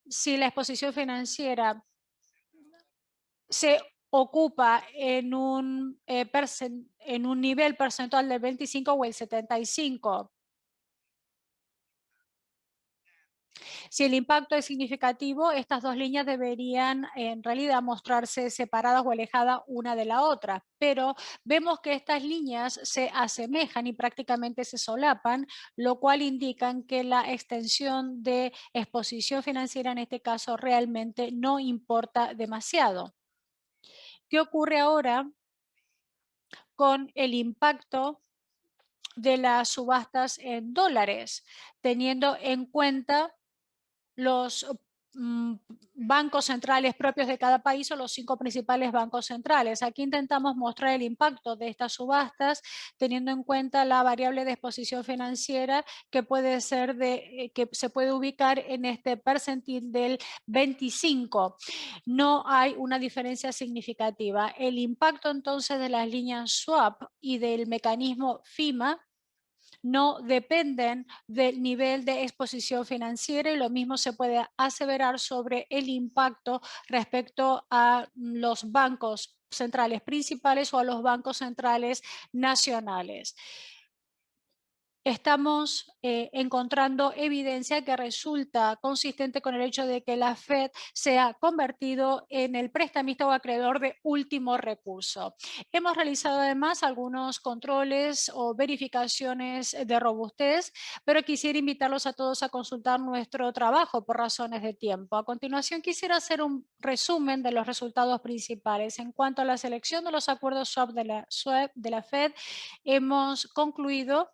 [SPEAKER 3] si la exposición financiera se ocupa en un nivel porcentual del 25 o el 75. Si el impacto es significativo, estas dos líneas deberían en realidad mostrarse separadas o alejadas una de la otra, pero vemos que estas líneas se asemejan y prácticamente se solapan, lo cual indica que la extensión de exposición financiera en este caso realmente no importa demasiado. ¿Qué ocurre ahora con el impacto de las subastas en dólares, teniendo en cuenta los bancos centrales propios de cada país o los 5 principales bancos centrales? Aquí intentamos mostrar el impacto de estas subastas teniendo en cuenta la variable de exposición financiera que puede ser que se puede ubicar en este percentil del 25. No hay una diferencia significativa. El impacto entonces de las líneas swap y del mecanismo FIMA no dependen del nivel de exposición financiera y lo mismo se puede aseverar sobre el impacto respecto a los bancos centrales principales o a los bancos centrales nacionales. estamos encontrando evidencia que resulta consistente con el hecho de que la Fed se ha convertido en el prestamista o acreedor de último recurso. Hemos realizado además algunos controles o verificaciones de robustez, pero quisiera invitarlos a todos a consultar nuestro trabajo por razones de tiempo. A continuación, quisiera hacer un resumen de los resultados principales. En cuanto a la selección de los acuerdos swap de la Fed, hemos concluido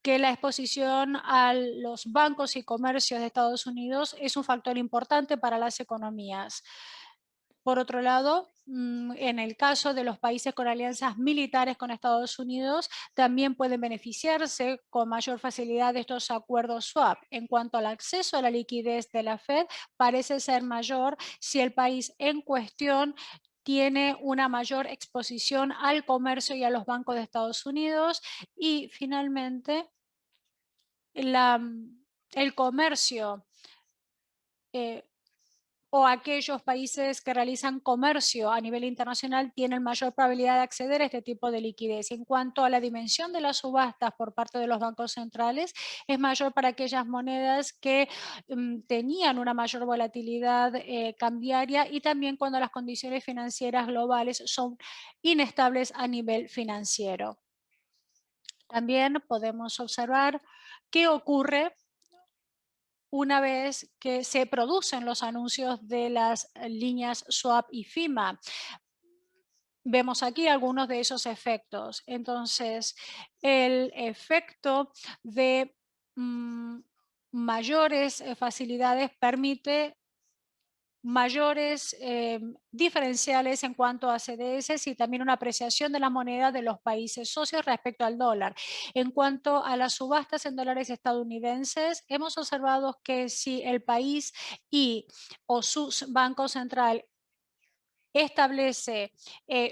[SPEAKER 3] que la exposición a los bancos y comercios de Estados Unidos es un factor importante para las economías. Por otro lado, en el caso de los países con alianzas militares con Estados Unidos, también pueden beneficiarse con mayor facilidad de estos acuerdos swap. En cuanto al acceso a la liquidez de la Fed, parece ser mayor si el país en cuestión tiene una mayor exposición al comercio y a los bancos de Estados Unidos. Y finalmente, el comercio o aquellos países que realizan comercio a nivel internacional tienen mayor probabilidad de acceder a este tipo de liquidez. En cuanto a la dimensión de las subastas por parte de los bancos centrales, es mayor para aquellas monedas que tenían una mayor volatilidad cambiaria y también cuando las condiciones financieras globales son inestables a nivel financiero. También podemos observar qué ocurre una vez que se producen los anuncios de las líneas swap y FIMA. Vemos aquí algunos de esos efectos. Entonces, el efecto de mayores facilidades permite mayores diferenciales en cuanto a CDS y también una apreciación de la moneda de los países socios respecto al dólar. En cuanto a las subastas en dólares estadounidenses, hemos observado que si el país o su banco central establece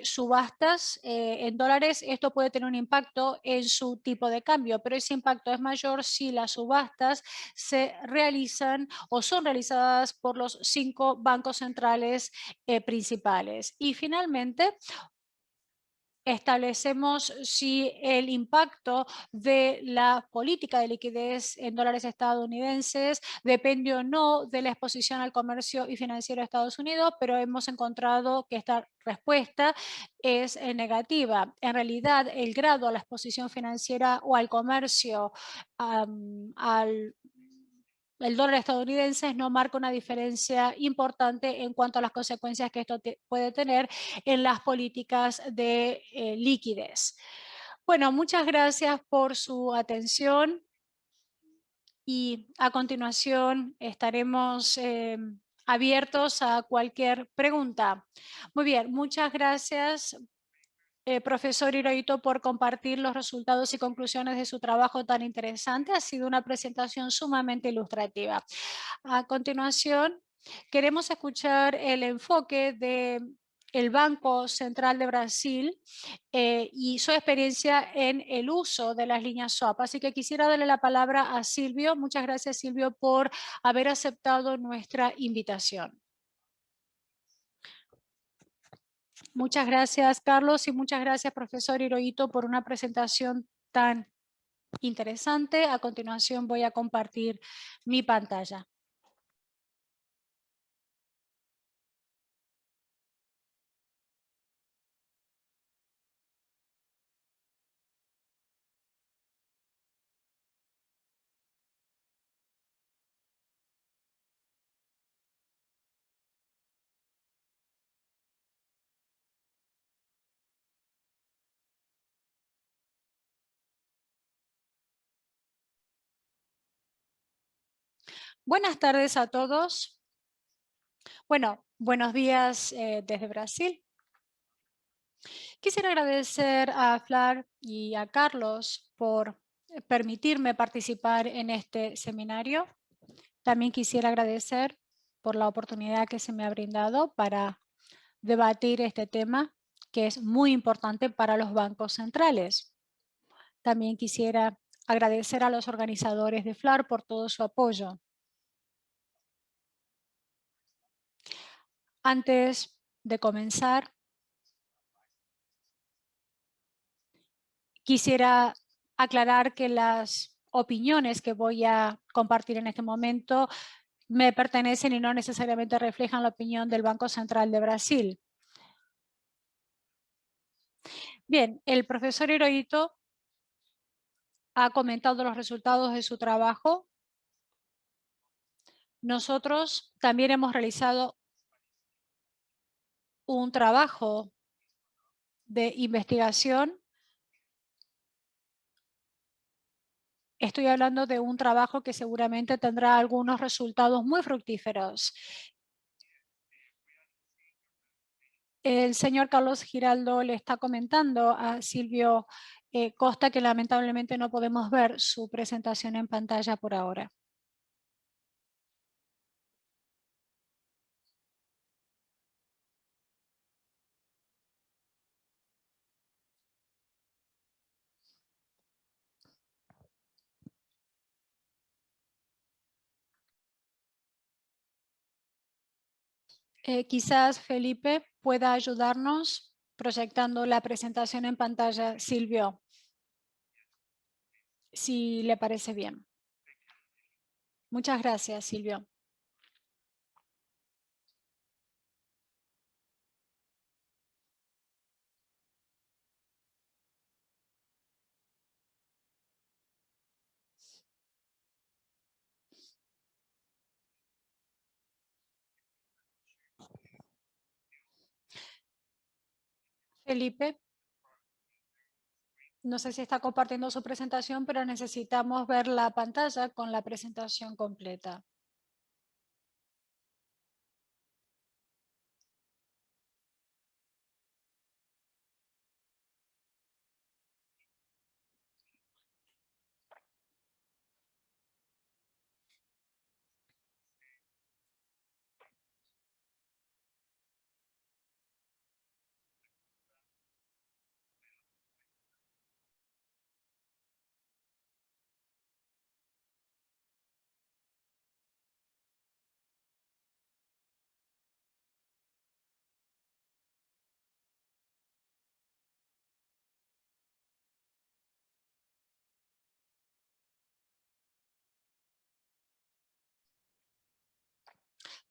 [SPEAKER 3] subastas en dólares, esto puede tener un impacto en su tipo de cambio, pero ese impacto es mayor si las subastas se realizan o son realizadas por los 5 bancos centrales principales. Y finalmente, establecemos si el impacto de la política de liquidez en dólares estadounidenses depende o no de la exposición al comercio y financiero de Estados Unidos, pero hemos encontrado que esta respuesta es negativa. En realidad, el grado a la exposición financiera o al comercio el dólar estadounidense no marca una diferencia importante en cuanto a las consecuencias que esto puede tener en las políticas de liquidez. Bueno, muchas gracias por su atención y a continuación estaremos abiertos a cualquier pregunta. Muy bien, muchas gracias. Profesor Hirohito, por compartir los resultados y conclusiones de su trabajo tan interesante. Ha sido una presentación sumamente ilustrativa. A continuación, queremos escuchar el enfoque del Banco Central de Brasil y su experiencia en el uso de las líneas swap. Así que quisiera darle la palabra a Silvio. Muchas gracias, Silvio, por haber aceptado nuestra invitación. Muchas gracias, Carlos, y muchas gracias, profesor Hirohito, por una presentación tan interesante. A continuación voy a compartir mi pantalla. Buenas tardes a todos. Bueno, buenos días desde Brasil. Quisiera agradecer a Flar y a Carlos por permitirme participar en este seminario. También quisiera agradecer por la oportunidad que se me ha brindado para debatir este tema que es muy importante para los bancos centrales. También quisiera agradecer a los organizadores de FLAR por todo su apoyo. Antes de comenzar, quisiera aclarar que las opiniones que voy a compartir en este momento me pertenecen y no necesariamente reflejan la opinión del Banco Central de Brasil. Bien, el profesor Hirohito ha comentado los resultados de su trabajo. Nosotros también hemos realizado un trabajo de investigación. Estoy hablando de un trabajo que seguramente tendrá algunos resultados muy fructíferos. El señor Carlos Giraldo le está comentando a Silvio Costa que lamentablemente no podemos ver su presentación en pantalla por ahora. Quizás Felipe pueda ayudarnos proyectando la presentación en pantalla, Silvio, si le parece bien. Muchas gracias, Silvio. Felipe, no sé si está compartiendo su presentación, pero necesitamos ver la pantalla con la presentación completa.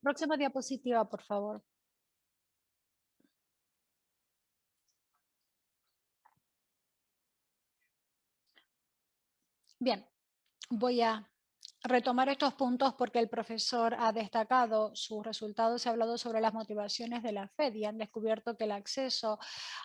[SPEAKER 3] Próxima diapositiva, por favor. Bien, voy a retomar estos puntos porque el profesor ha destacado sus resultados y ha hablado sobre las motivaciones de la Fed y han descubierto que el acceso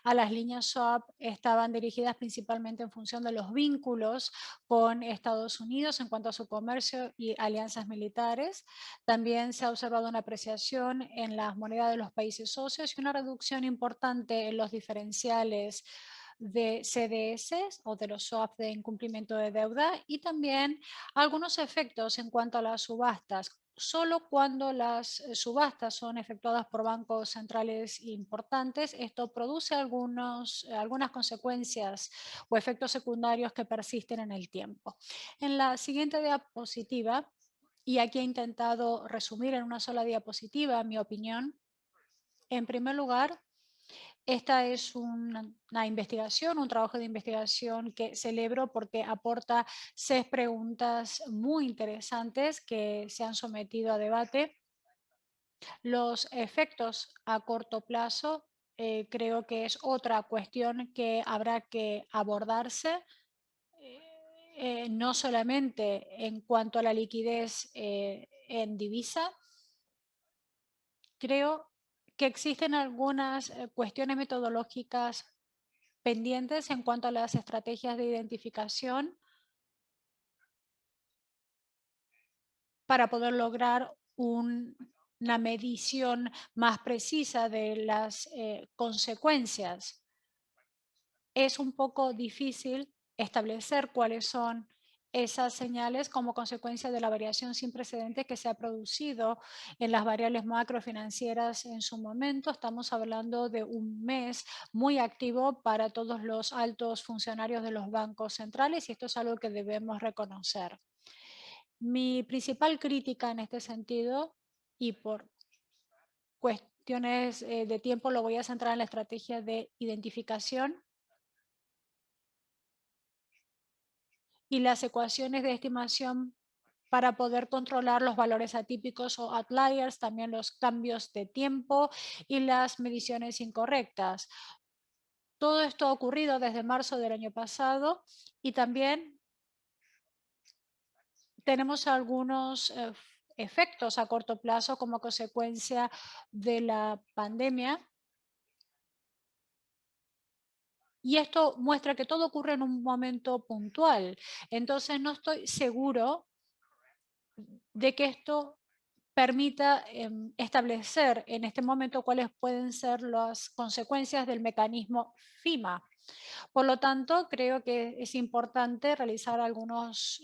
[SPEAKER 3] a las líneas swap estaban dirigidas principalmente en función de los vínculos con Estados Unidos en cuanto a su comercio y alianzas militares. También se ha observado una apreciación en las monedas de los países socios y una reducción importante en los diferenciales de CDS o de los swaps de incumplimiento de deuda y también algunos efectos en cuanto a las subastas. Solo cuando las subastas son efectuadas por bancos centrales importantes, esto produce algunas consecuencias o efectos secundarios que persisten en el tiempo. En la siguiente diapositiva, y aquí he intentado resumir en una sola diapositiva mi opinión, en primer lugar, esta es una investigación, un trabajo de investigación que celebro porque aporta 6 preguntas muy interesantes que se han sometido a debate. Los efectos a corto plazo creo que es otra cuestión que habrá que abordarse, no solamente en cuanto a la liquidez en divisa. Creo que existen algunas cuestiones metodológicas pendientes en cuanto a las estrategias de identificación para poder lograr una medición más precisa de las consecuencias. Es un poco difícil establecer cuáles son esas señales como consecuencia de la variación sin precedentes que se ha producido en las variables macrofinancieras en su momento. Estamos hablando de un mes muy activo para todos los altos funcionarios de los bancos centrales y esto es algo que debemos reconocer. Mi principal crítica en este sentido, y por cuestiones de tiempo lo voy a centrar en la estrategia de identificación, y las ecuaciones de estimación para poder controlar los valores atípicos o outliers, también los cambios de tiempo y las mediciones incorrectas. Todo esto ha ocurrido desde marzo del año pasado y también tenemos algunos efectos a corto plazo como consecuencia de la pandemia. Y esto muestra que todo ocurre en un momento puntual. Entonces no estoy seguro de que esto permita establecer en este momento cuáles pueden ser las consecuencias del mecanismo FIMA. Por lo tanto, creo que es importante realizar algunos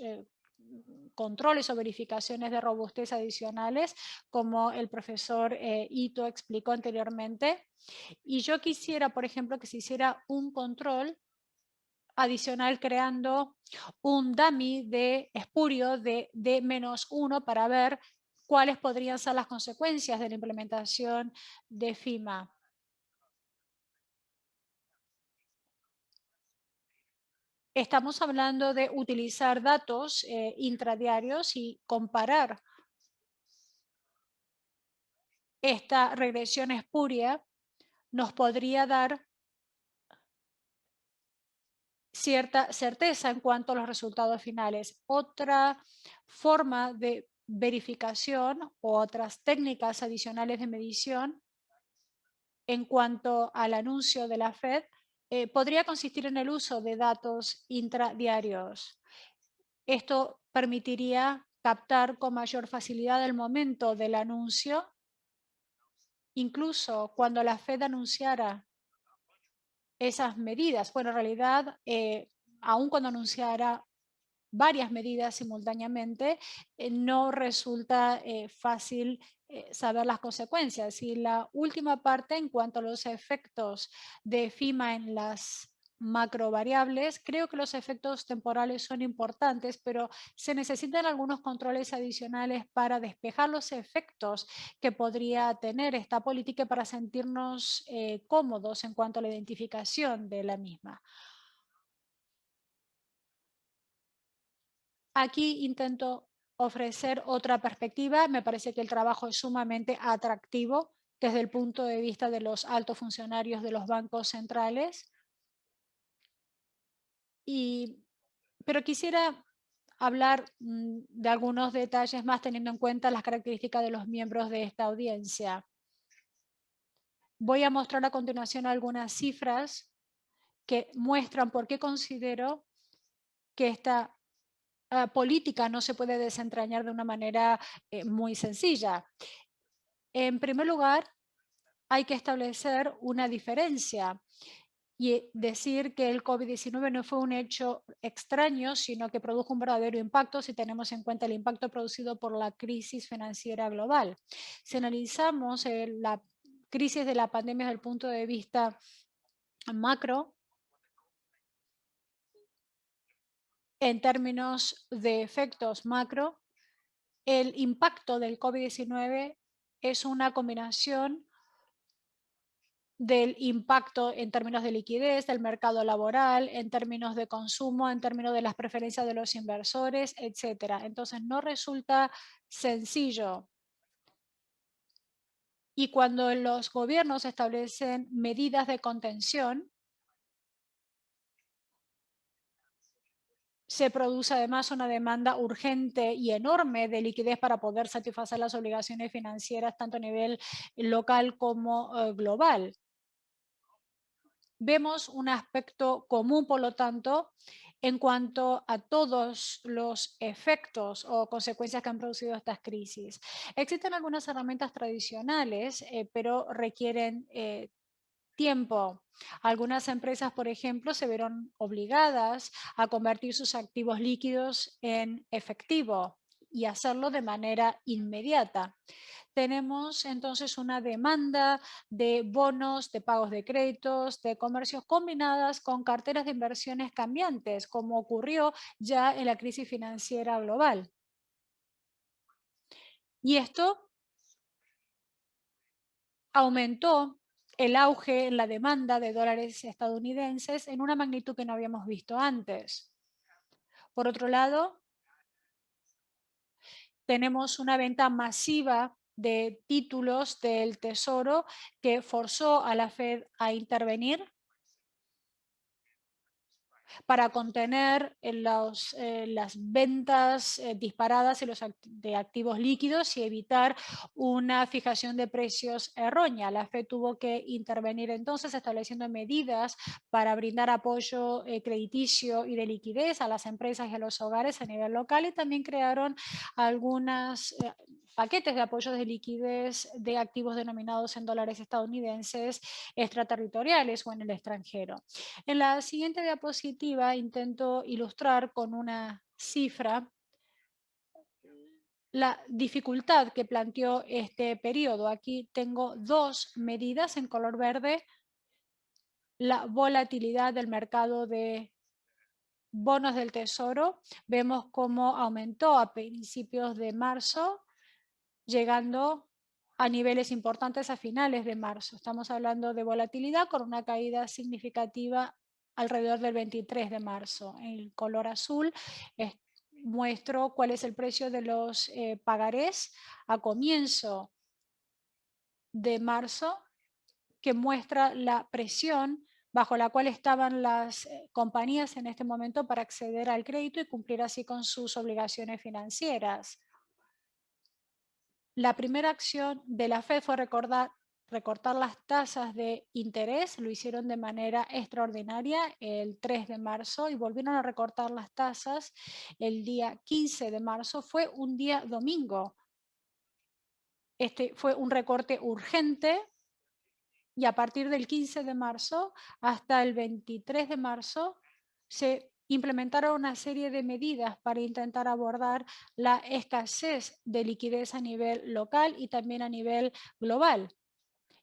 [SPEAKER 3] controles o verificaciones de robustez adicionales, como el profesor Ito explicó anteriormente. Y yo quisiera, por ejemplo, que se hiciera un control adicional creando un dummy de espurio de D-1 para ver cuáles podrían ser las consecuencias de la implementación de FIMA. Estamos hablando de utilizar datos intradiarios y comparar esta regresión espuria nos podría dar cierta certeza en cuanto a los resultados finales. Otra forma de verificación o otras técnicas adicionales de medición en cuanto al anuncio de la Fed podría consistir en el uso de datos intradiarios. Esto permitiría captar con mayor facilidad el momento del anuncio, incluso cuando la Fed anunciara esas medidas. Bueno, en realidad, aun cuando anunciara varias medidas simultáneamente, no resulta fácil saber las consecuencias. Y la última parte, en cuanto a los efectos de FIMA en las macrovariables, creo que los efectos temporales son importantes, pero se necesitan algunos controles adicionales para despejar los efectos que podría tener esta política y para sentirnos cómodos en cuanto a la identificación de la misma. Aquí intento ofrecer otra perspectiva. Me parece que el trabajo es sumamente atractivo desde el punto de vista de los altos funcionarios de los bancos centrales. Pero quisiera hablar de algunos detalles más teniendo en cuenta las características de los miembros de esta audiencia. Voy a mostrar a continuación algunas cifras que muestran por qué considero que esta política no se puede desentrañar de una manera muy sencilla. En primer lugar, hay que establecer una diferencia y decir que el COVID-19 no fue un hecho extraño, sino que produjo un verdadero impacto si tenemos en cuenta el impacto producido por la crisis financiera global. Si analizamos la crisis de la pandemia desde el punto de vista macro, en términos de efectos macro, el impacto del COVID-19 es una combinación del impacto en términos de liquidez, del mercado laboral, en términos de consumo, en términos de las preferencias de los inversores, etcétera. Entonces, no resulta sencillo. Y cuando los gobiernos establecen medidas de contención, se produce además una demanda urgente y enorme de liquidez para poder satisfacer las obligaciones financieras tanto a nivel local como global. Vemos un aspecto común, por lo tanto, en cuanto a todos los efectos o consecuencias que han producido estas crisis. Existen algunas herramientas tradicionales, pero requieren tiempo. Algunas empresas, por ejemplo, se vieron obligadas a convertir sus activos líquidos en efectivo y hacerlo de manera inmediata. Tenemos entonces una demanda de bonos, de pagos de créditos, de comercios combinadas con carteras de inversiones cambiantes, como ocurrió ya en la crisis financiera global. Y esto aumentó el auge en la demanda de dólares estadounidenses en una magnitud que no habíamos visto antes. Por otro lado, tenemos una venta masiva de títulos del Tesoro que forzó a la Fed a intervenir para contener las ventas disparadas de activos líquidos y evitar una fijación de precios errónea. La Fed tuvo que intervenir entonces estableciendo medidas para brindar apoyo crediticio y de liquidez a las empresas y a los hogares a nivel local, y también crearon algunos paquetes de apoyo de liquidez de activos denominados en dólares estadounidenses extraterritoriales o en el extranjero. En la siguiente diapositiva intento ilustrar con una cifra la dificultad que planteó este periodo. Aquí tengo dos medidas en color verde: la volatilidad del mercado de bonos del Tesoro. Vemos cómo aumentó a principios de marzo, llegando a niveles importantes a finales de marzo. Estamos hablando de volatilidad con una caída significativa alrededor del 23 de marzo. En el color azul muestro cuál es el precio de los pagarés a comienzo de marzo, que muestra la presión bajo la cual estaban las compañías en este momento para acceder al crédito y cumplir así con sus obligaciones financieras. La primera acción de la Fed fue recortar las tasas de interés. Lo hicieron de manera extraordinaria el 3 de marzo y volvieron a recortar las tasas el día 15 de marzo. Fue un día domingo. Este fue un recorte urgente, y a partir del 15 de marzo hasta el 23 de marzo se implementaron una serie de medidas para intentar abordar la escasez de liquidez a nivel local y también a nivel global.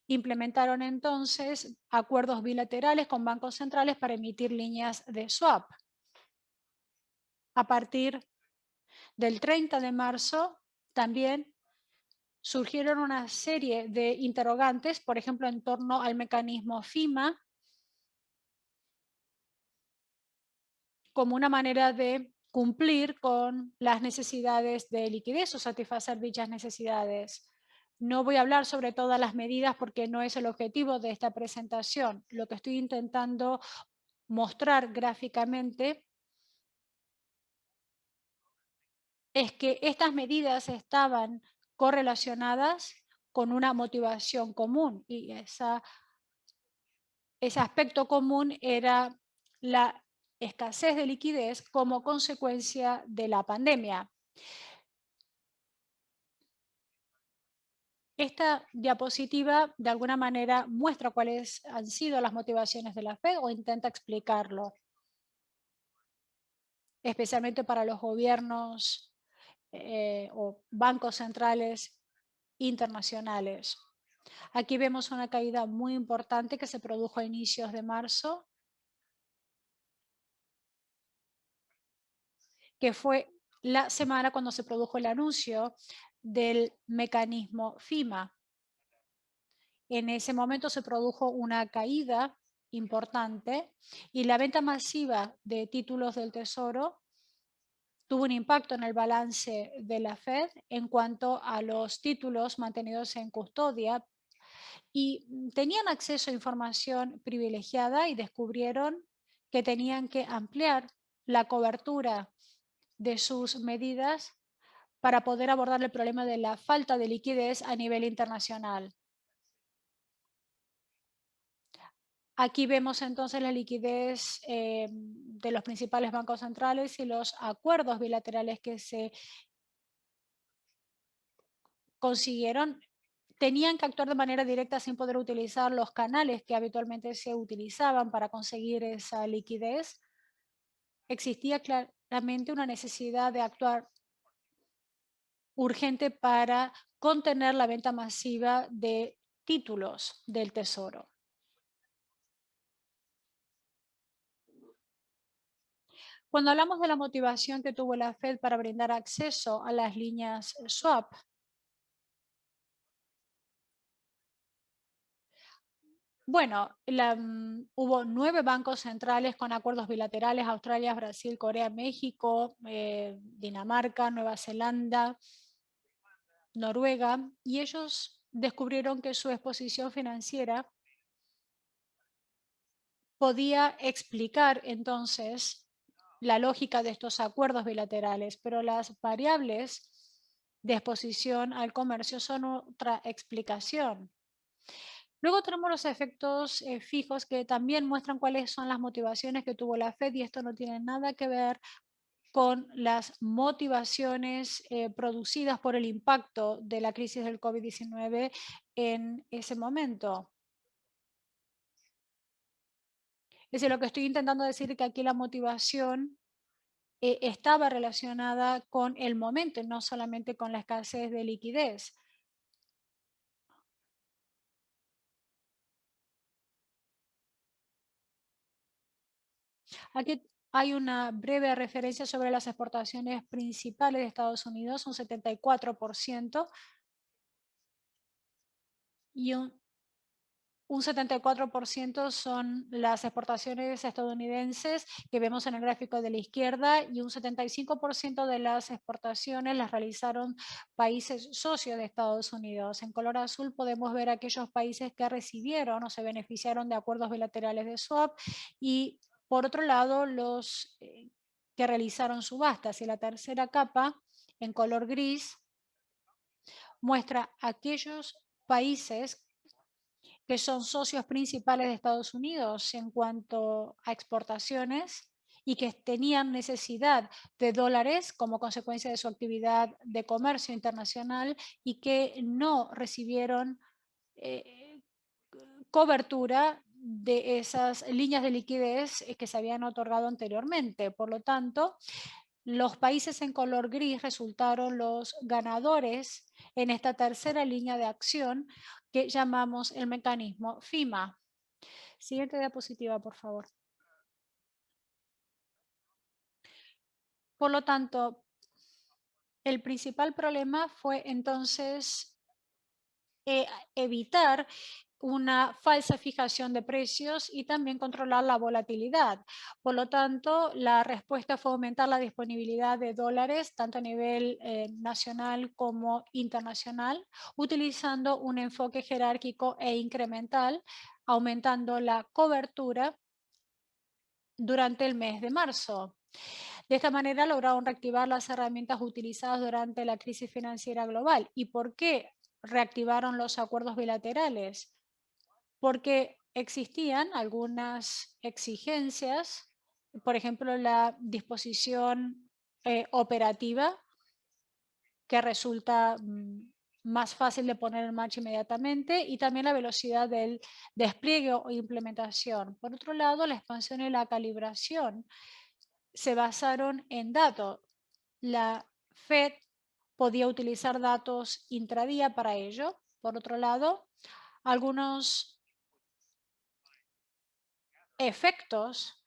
[SPEAKER 3] Implementaron entonces acuerdos bilaterales con bancos centrales para emitir líneas de swap. A partir del 30 de marzo también surgieron una serie de interrogantes, por ejemplo, en torno al mecanismo FIMA, como una manera de cumplir con las necesidades de liquidez o satisfacer dichas necesidades. No voy a hablar sobre todas las medidas porque no es el objetivo de esta presentación. Lo que estoy intentando mostrar gráficamente es que estas medidas estaban correlacionadas con una motivación común, y ese aspecto común era la escasez de liquidez como consecuencia de la pandemia. Esta diapositiva de alguna manera muestra cuáles han sido las motivaciones de la Fed o intenta explicarlo, especialmente para los gobiernos o bancos centrales internacionales. Aquí vemos una caída muy importante que se produjo a inicios de marzo, que fue la semana cuando se produjo el anuncio del mecanismo FIMA. En ese momento se produjo una caída importante y la venta masiva de títulos del Tesoro tuvo un impacto en el balance de la Fed en cuanto a los títulos mantenidos en custodia, y tenían acceso a información privilegiada y descubrieron que tenían que ampliar la cobertura de sus medidas para poder abordar el problema de la falta de liquidez a nivel internacional. Aquí vemos entonces la liquidez de los principales bancos centrales y los acuerdos bilaterales que se consiguieron. Tenían que actuar de manera directa sin poder utilizar los canales que habitualmente se utilizaban para conseguir esa liquidez. Existía claramente una necesidad de actuar urgente para contener la venta masiva de títulos del Tesoro. Cuando hablamos de la motivación que tuvo la Fed para brindar acceso a las líneas swap, Bueno, hubo 9 bancos centrales con acuerdos bilaterales: Australia, Brasil, Corea, México, Dinamarca, Nueva Zelanda, Noruega, y ellos descubrieron que su exposición financiera podía explicar entonces la lógica de estos acuerdos bilaterales, pero las variables de exposición al comercio son otra explicación. Luego tenemos los efectos fijos, que también muestran cuáles son las motivaciones que tuvo la Fed, y esto no tiene nada que ver con las motivaciones producidas por el impacto de la crisis del COVID-19 en ese momento. Es decir, lo que estoy intentando decir es que aquí la motivación estaba relacionada con el momento, no solamente con la escasez de liquidez. Aquí hay una breve referencia sobre las exportaciones principales de Estados Unidos: un 74%, y un 74% son las exportaciones estadounidenses que vemos en el gráfico de la izquierda, y un 75% de las exportaciones las realizaron países socios de Estados Unidos. En color azul podemos ver aquellos países que recibieron o se beneficiaron de acuerdos bilaterales de swap, y por otro lado los que realizaron subastas. Y la tercera capa, en color gris, muestra aquellos países que son socios principales de Estados Unidos en cuanto a exportaciones y que tenían necesidad de dólares como consecuencia de su actividad de comercio internacional, y que no recibieron eh, cobertura de esas líneas de liquidez que se habían otorgado anteriormente. Por lo tanto, los países en color gris resultaron los ganadores en esta tercera línea de acción que llamamos el mecanismo FIMA. Siguiente diapositiva, por favor. Por lo tanto, el principal problema fue entonces eh, evitar una falsa fijación de precios y también controlar la volatilidad. Por lo tanto, la respuesta fue aumentar la disponibilidad de dólares, tanto a nivel nacional como internacional, utilizando un enfoque jerárquico e incremental, aumentando la cobertura durante el mes de marzo. De esta manera lograron reactivar las herramientas utilizadas durante la crisis financiera global. ¿Y por qué reactivaron los acuerdos bilaterales? Porque existían algunas exigencias, por ejemplo, la disposición operativa, que resulta más fácil de poner en marcha inmediatamente, y también la velocidad del despliegue o implementación. Por otro lado, la expansión y la calibración se basaron en datos. La Fed podía utilizar datos intradía para ello. Por otro lado, algunos efectos,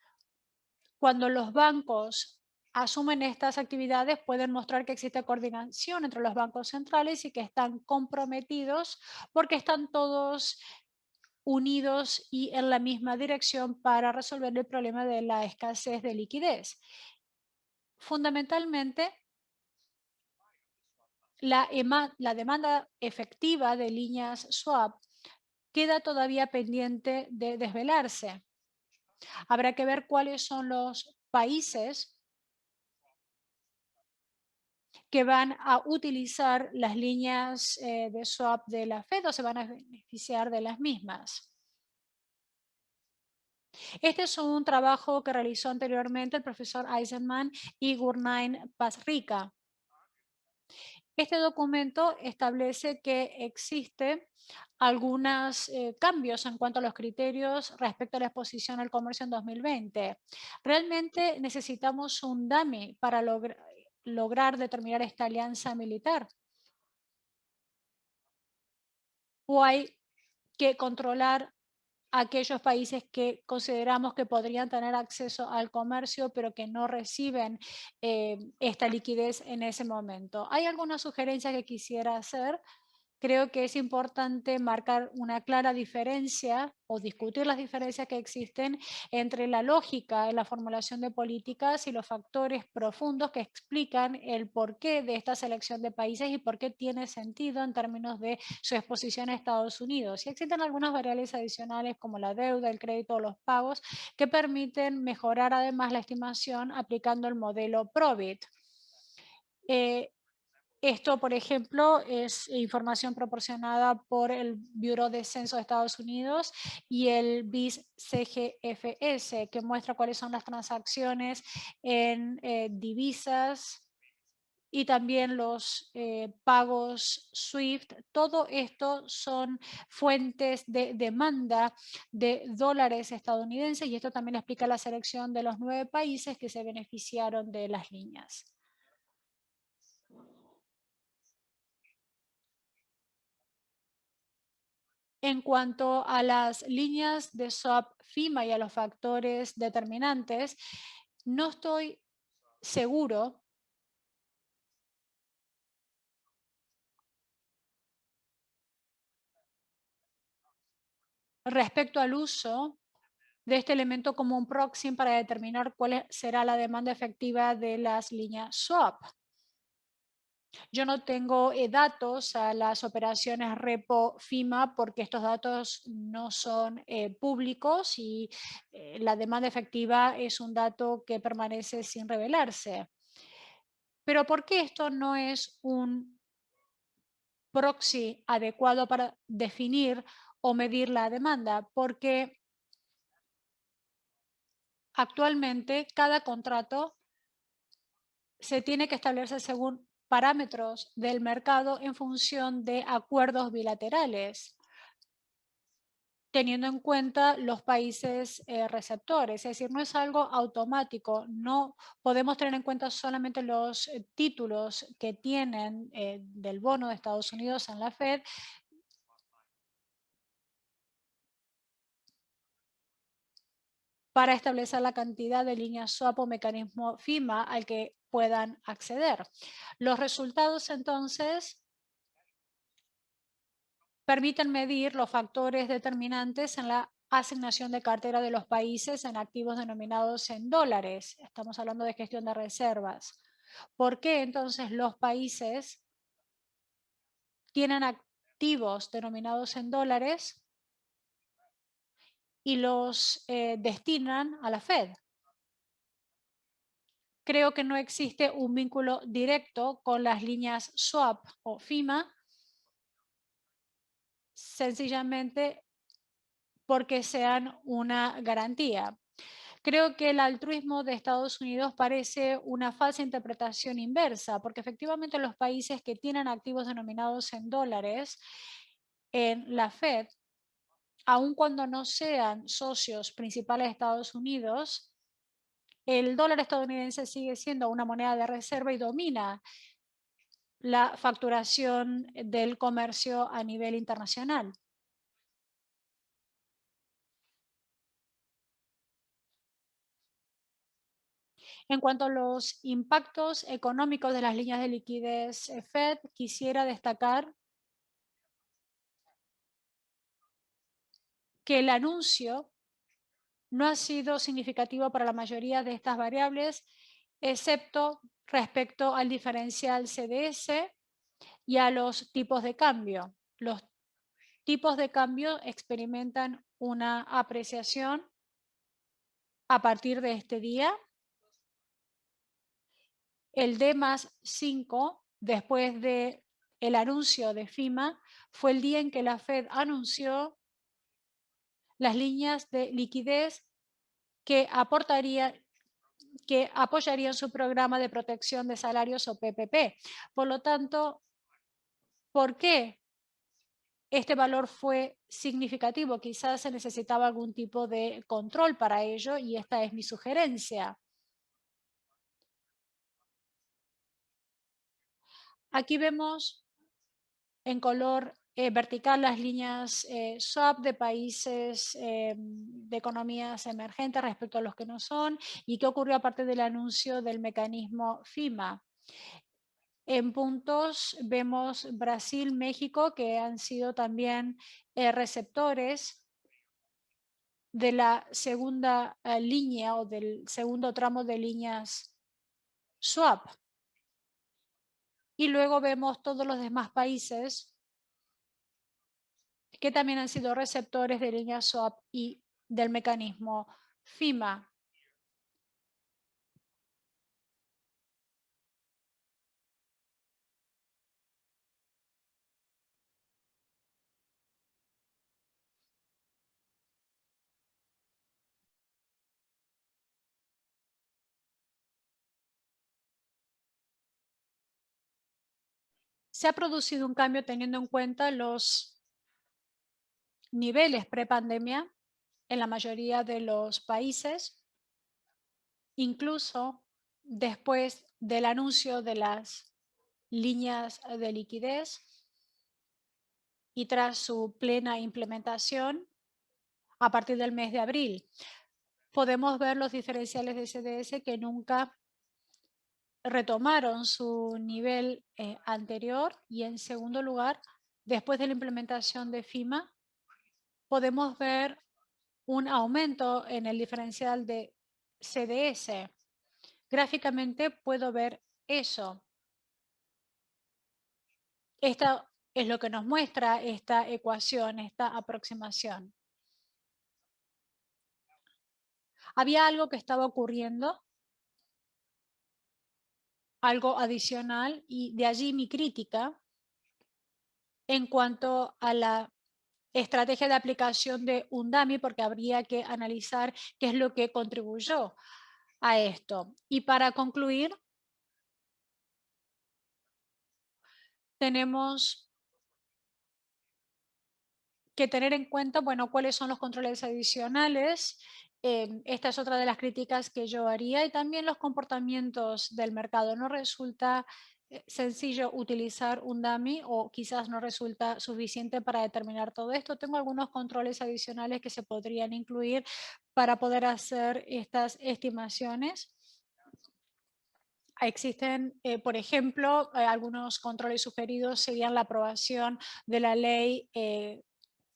[SPEAKER 3] cuando los bancos asumen estas actividades, pueden mostrar que existe coordinación entre los bancos centrales y que están comprometidos porque están todos unidos y en la misma dirección para resolver el problema de la escasez de liquidez. Fundamentalmente, la demanda efectiva de líneas swap queda todavía pendiente de desvelarse. Habrá que ver cuáles son los países que van a utilizar las líneas de swap de la Fed o se van a beneficiar de las mismas. Este es un trabajo que realizó anteriormente el profesor Eisenman y Gurnain Pasricha. Este documento establece que existe algunos cambios en cuanto a los criterios respecto a la exposición al comercio en 2020. ¿Realmente necesitamos un dummy para lograr determinar esta alianza militar? ¿O hay que controlar aquellos países que consideramos que podrían tener acceso al comercio, pero que no reciben esta liquidez en ese momento? Hay algunas sugerencias que quisiera hacer. creo que es importante marcar una clara diferencia o discutir las diferencias que existen entre la lógica en la formulación de políticas y los factores profundos que explican el porqué de esta selección de países y por qué tiene sentido en términos de su exposición a Estados Unidos. Y existen algunas variables adicionales como la deuda, el crédito o los pagos que permiten mejorar además la estimación aplicando el modelo Probit. Esto, por ejemplo, es información proporcionada por el Bureau de Censo de Estados Unidos y el BIS CGFS, que muestra cuáles son las transacciones en divisas y también los pagos SWIFT. Todo esto son fuentes de demanda de dólares estadounidenses y esto también explica la selección de los 9 países que se beneficiaron de las líneas. En cuanto a las líneas de swap FIMA y a los factores determinantes, no estoy seguro respecto al uso de este elemento como un proxy para determinar cuál será la demanda efectiva de las líneas swap. Yo no tengo datos a las operaciones repo FIMA porque estos datos no son públicos y la demanda efectiva es un dato que permanece sin revelarse. Pero ¿por qué esto no es un proxy adecuado para definir o medir la demanda? Porque actualmente cada contrato se tiene que establecer según parámetros del mercado en función de acuerdos bilaterales, teniendo en cuenta los países receptores. Es decir, no es algo automático, no podemos tener en cuenta solamente los títulos que tienen del bono de Estados Unidos en la Fed para establecer la cantidad de líneas swap o mecanismo FIMA al que puedan acceder. Los resultados entonces permiten medir los factores determinantes en la asignación de cartera de los países en activos denominados en dólares. Estamos hablando de gestión de reservas. ¿Por qué entonces los países tienen activos denominados en dólares y los destinan a la Fed? Creo que no existe un vínculo directo con las líneas swap o FIMA, sencillamente porque sean una garantía. Creo que el altruismo de Estados Unidos parece una falsa interpretación inversa, porque efectivamente los países que tienen activos denominados en dólares en la Fed, aun cuando no sean socios principales de Estados Unidos, el dólar estadounidense sigue siendo una moneda de reserva y domina la facturación del comercio a nivel internacional. En cuanto a los impactos económicos de las líneas de liquidez Fed, quisiera destacar que el anuncio no ha sido significativo para la mayoría de estas variables, excepto respecto al diferencial CDS y a los tipos de cambio. Los tipos de cambio experimentan una apreciación a partir de este día. El D+5, después de el anuncio de FIMA, fue el día en que la Fed anunció las líneas de liquidez que apoyarían su programa de protección de salarios o PPP. Por lo tanto, ¿por qué este valor fue significativo? Quizás se necesitaba algún tipo de control para ello y esta es mi sugerencia. Aquí vemos en color vertical las líneas swap de países de economías emergentes respecto a los que no son y qué ocurrió a partir del anuncio del mecanismo FIMA. En puntos vemos Brasil, México, que han sido también receptores de la segunda línea o del segundo tramo de líneas swap. Y luego vemos todos los demás países que también han sido receptores de líneas swap y del mecanismo FIMA. Se ha producido un cambio teniendo en cuenta los niveles prepandemia en la mayoría de los países, incluso después del anuncio de las líneas de liquidez y tras su plena implementación a partir del mes de abril. Podemos ver los diferenciales de CDS que nunca retomaron su nivel anterior, y en segundo lugar, después de la implementación de FIMA, podemos ver un aumento en el diferencial de CDS. Gráficamente puedo ver eso. Esto es lo que nos muestra esta ecuación, esta aproximación. Había algo que estaba ocurriendo, algo adicional, y de allí mi crítica en cuanto a la estrategia de aplicación de Undami, porque habría que analizar qué es lo que contribuyó a esto. Y para concluir, tenemos que tener en cuenta, bueno, cuáles son los controles adicionales. Esta es otra de las críticas que yo haría, y también los comportamientos del mercado. No resulta sencillo utilizar un dummy, o quizás no resulta suficiente para determinar todo esto. Tengo algunos controles adicionales que se podrían incluir para poder hacer estas estimaciones. Existen, por ejemplo, algunos controles sugeridos serían la aprobación de la ley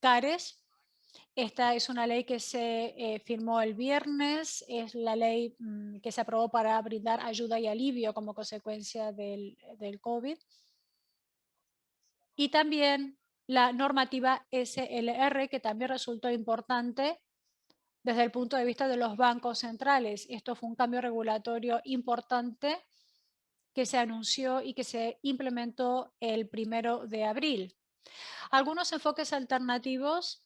[SPEAKER 3] CARES. Esta es una ley que se firmó el viernes, es la ley que se aprobó para brindar ayuda y alivio como consecuencia del COVID. Y también la normativa SLR, que también resultó importante desde el punto de vista de los bancos centrales. Esto fue un cambio regulatorio importante que se anunció y que se implementó el 1 de abril. Algunos enfoques alternativos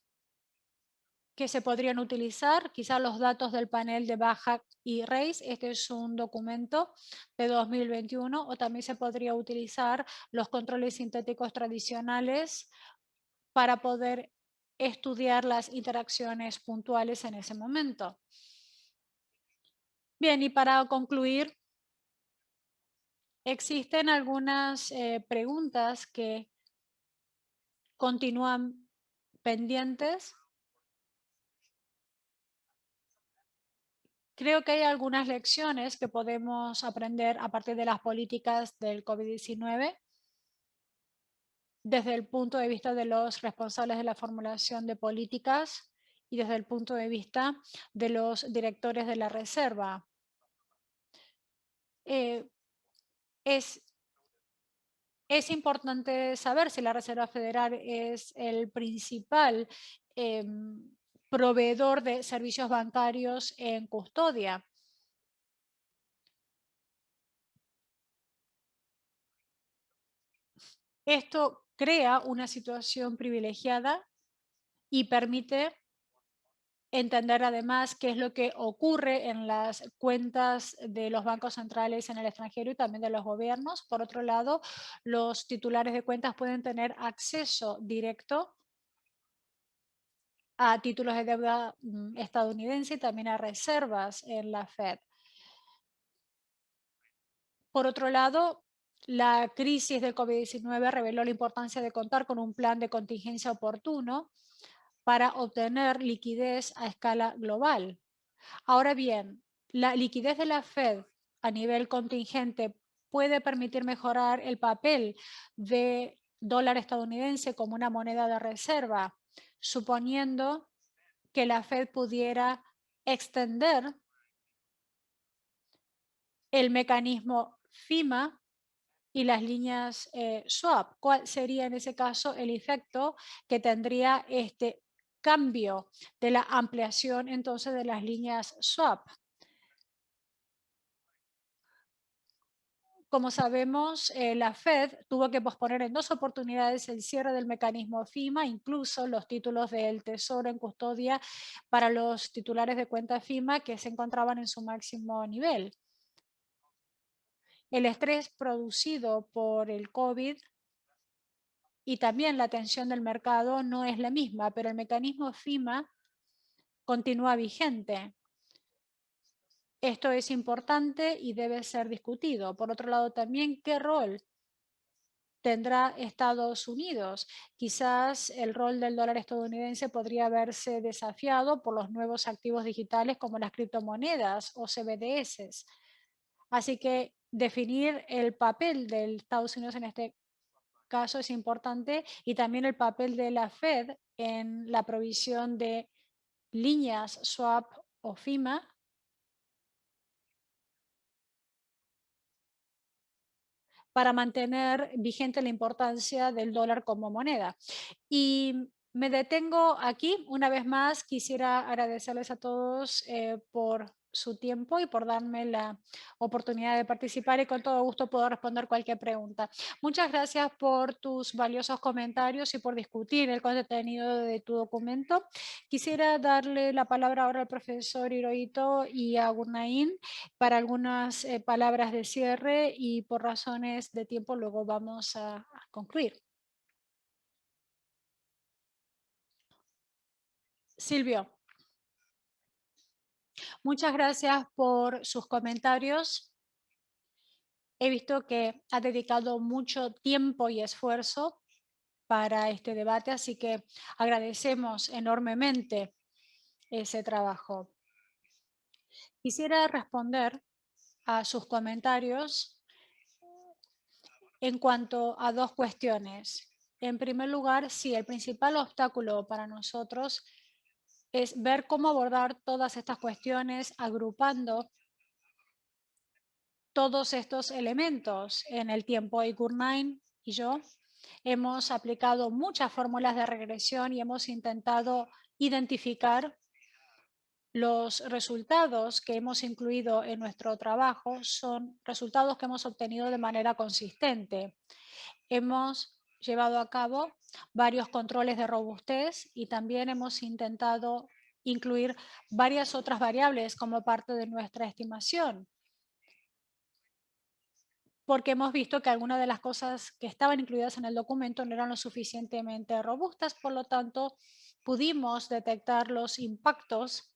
[SPEAKER 3] que se podrían utilizar, quizás los datos del panel de Baja y Reis. Este es un documento de 2021, o también se podría utilizar los controles sintéticos tradicionales para poder estudiar las interacciones puntuales en ese momento. Bien, y para concluir, existen algunas preguntas que continúan pendientes. Creo que hay algunas lecciones que podemos aprender a partir de las políticas del COVID-19 desde el punto de vista de los responsables de la formulación de políticas y desde el punto de vista de los directores de la Reserva. Eh, es importante saber si la Reserva Federal es el principal proveedor de servicios bancarios en custodia. Esto crea una situación privilegiada y permite entender además qué es lo que ocurre en las cuentas de los bancos centrales en el extranjero y también de los gobiernos. Por otro lado, los titulares de cuentas pueden tener acceso directo a títulos de deuda estadounidense y también a reservas en la Fed. Por otro lado, la crisis del COVID-19 reveló la importancia de contar con un plan de contingencia oportuno para obtener liquidez a escala global. Ahora bien, la liquidez de la Fed a nivel contingente puede permitir mejorar el papel de dólar estadounidense como una moneda de reserva, suponiendo que la Fed pudiera extender el mecanismo FIMA y las líneas swap. ¿Cuál sería en ese caso el efecto que tendría este cambio de la ampliación entonces de las líneas swap? Como sabemos, la Fed tuvo que posponer en 2 oportunidades el cierre del mecanismo FIMA, incluso los títulos del Tesoro en custodia para los titulares de cuenta FIMA que se encontraban en su máximo nivel. El estrés producido por el COVID y también la tensión del mercado no es la misma, pero el mecanismo FIMA continúa vigente. Esto es importante y debe ser discutido. Por otro lado, también, ¿qué rol tendrá Estados Unidos? Quizás el rol del dólar estadounidense podría verse desafiado por los nuevos activos digitales como las criptomonedas o CBDC. Así que definir el papel de Estados Unidos en este caso es importante y también el papel de la Fed en la provisión de líneas swap o FIMA para mantener vigente la importancia del dólar como moneda. Y me detengo aquí. Una vez más, quisiera agradecerles a todos por su tiempo y por darme la oportunidad de participar y con todo gusto puedo responder cualquier pregunta. Muchas gracias por tus valiosos comentarios y por discutir el contenido de tu documento. Quisiera darle la palabra ahora al profesor Hirohito y a Gurnaín para algunas palabras de cierre y por razones de tiempo luego vamos a concluir. Silvio, muchas gracias por sus comentarios. He visto que ha dedicado mucho tiempo y esfuerzo para este debate, así que agradecemos enormemente ese trabajo. Quisiera responder a sus comentarios en cuanto a dos cuestiones. En primer lugar, sí, el principal obstáculo para nosotros es ver cómo abordar todas estas cuestiones agrupando todos estos elementos en el tiempo. Y Gurnain y yo hemos aplicado muchas fórmulas de regresión y hemos intentado identificar los resultados que hemos incluido en nuestro trabajo son resultados que hemos obtenido de manera consistente. Hemos llevado a cabo varios controles de robustez y también hemos intentado incluir varias otras variables como parte de nuestra estimación, porque hemos visto que algunas de las cosas que estaban incluidas en el documento no eran lo suficientemente robustas, por lo tanto, pudimos detectar los impactos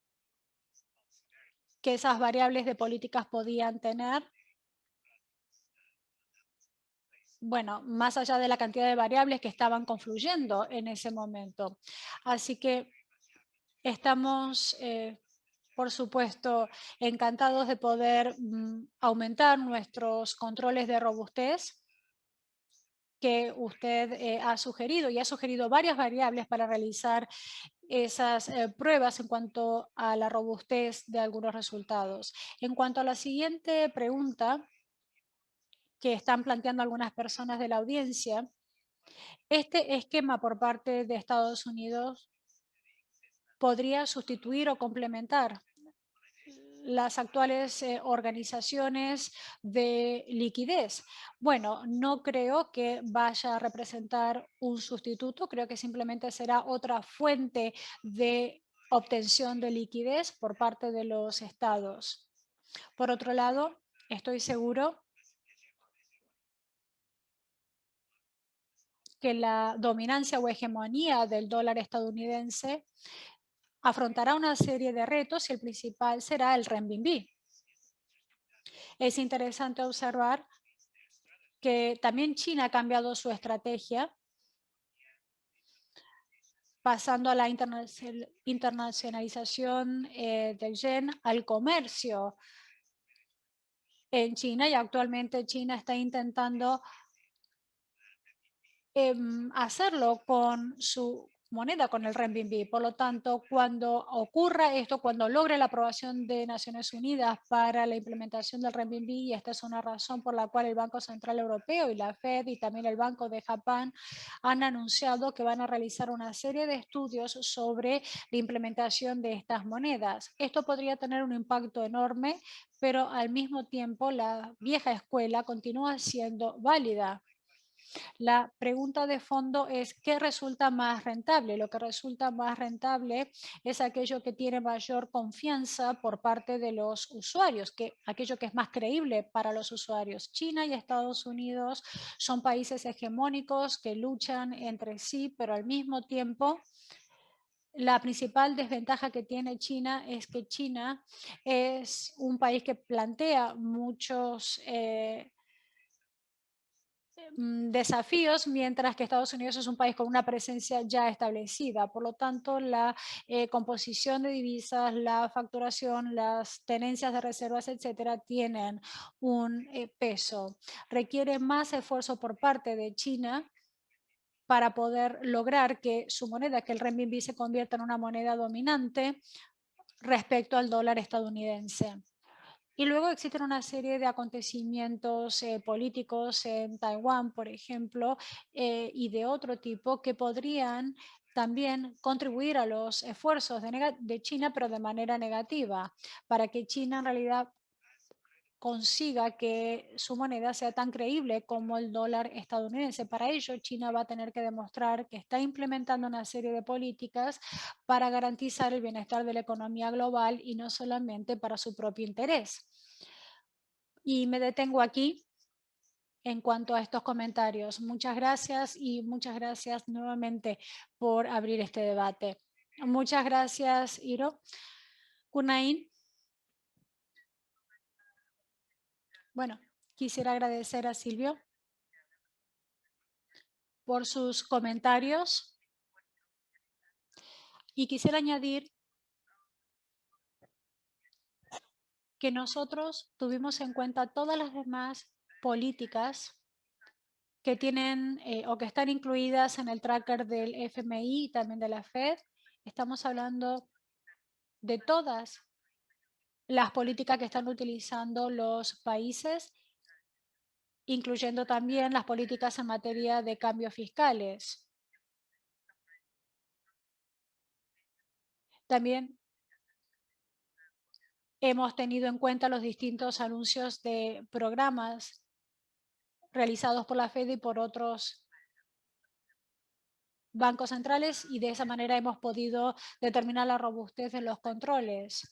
[SPEAKER 3] que esas variables de políticas podían tener. Bueno, más allá de la cantidad de variables que estaban confluyendo en ese momento. Así que estamos, por supuesto, encantados de poder aumentar nuestros controles de robustez que usted ha sugerido y ha sugerido varias variables para realizar esas pruebas en cuanto a la robustez de algunos resultados. En cuanto a la siguiente pregunta que están planteando algunas personas de la audiencia, este esquema por parte de Estados Unidos podría sustituir o complementar las actuales organizaciones de liquidez. Bueno, no creo que vaya a representar un sustituto, creo que simplemente será otra fuente de obtención de liquidez por parte de los estados. Por otro lado, estoy seguro que la dominancia o hegemonía del dólar estadounidense afrontará una serie de retos y el principal será el renminbi. Es interesante observar que también China ha cambiado su estrategia, pasando a la internacionalización del yen al comercio en China y actualmente China está intentando hacerlo con su moneda, con el renminbi. Por lo tanto, cuando ocurra esto, cuando logre la aprobación de Naciones Unidas para la implementación del renminbi, y esta es una razón por la cual el Banco Central Europeo y la Fed y también el Banco de Japón han anunciado que van a realizar una serie de estudios sobre la implementación de estas monedas. Esto podría tener un impacto enorme, pero al mismo tiempo la vieja escuela continúa siendo válida. La pregunta de fondo es, ¿qué resulta más rentable? Lo que resulta más rentable es aquello que tiene mayor confianza por parte de los usuarios, aquello que es más creíble para los usuarios. China y Estados Unidos son países hegemónicos que luchan entre sí, pero al mismo tiempo la principal desventaja que tiene China es que China es un país que plantea muchos desafíos, mientras que Estados Unidos es un país con una presencia ya establecida. Por lo tanto, la composición de divisas, la facturación, las tenencias de reservas, etcétera, tienen un peso. Requiere más esfuerzo por parte de China para poder lograr que su moneda, que el renminbi, se convierta en una moneda dominante respecto al dólar estadounidense. Y luego existen una serie de acontecimientos políticos en Taiwán, por ejemplo, y de otro tipo que podrían también contribuir a los esfuerzos de China, pero de manera negativa, para que China en realidad consiga que su moneda sea tan creíble como el dólar estadounidense. Para ello, China va a tener que demostrar que está implementando una serie de políticas para garantizar el bienestar de la economía global y no solamente para su propio interés. Y me detengo aquí en cuanto a estos comentarios. Muchas gracias y muchas gracias nuevamente por abrir este debate. Muchas gracias, Iro. Kunain. Bueno, quisiera agradecer a Silvio por sus comentarios y quisiera añadir que nosotros tuvimos en cuenta todas las demás políticas que tienen o que están incluidas en el tracker del FMI y también de la Fed. Estamos hablando de todas las políticas que están utilizando los países, incluyendo también las políticas en materia de cambios fiscales. También hemos tenido en cuenta los distintos anuncios de programas realizados por la Fed y por otros bancos centrales, y de esa manera hemos podido determinar la robustez de los controles.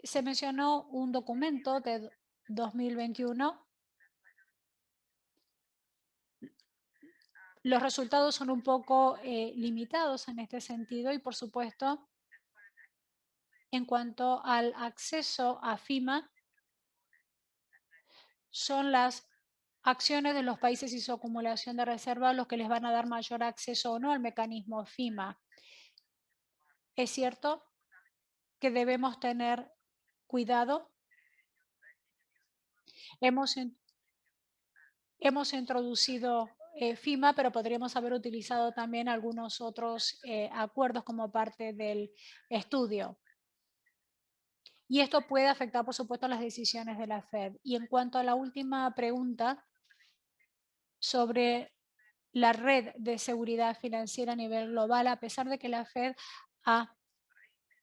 [SPEAKER 3] Se mencionó un documento de 2021. Los resultados son un poco limitados en este sentido y, por supuesto, en cuanto al acceso a FIMA, son las acciones de los países y su acumulación de reservas los que les van a dar mayor acceso o no al mecanismo FIMA. Es cierto que debemos tener cuidado. Hemos introducido FIMA, pero podríamos haber utilizado también algunos otros acuerdos como parte del estudio. Y esto puede afectar, por supuesto, las decisiones de la Fed. Y en cuanto a la última pregunta sobre la red de seguridad financiera a nivel global, a pesar de que la Fed ha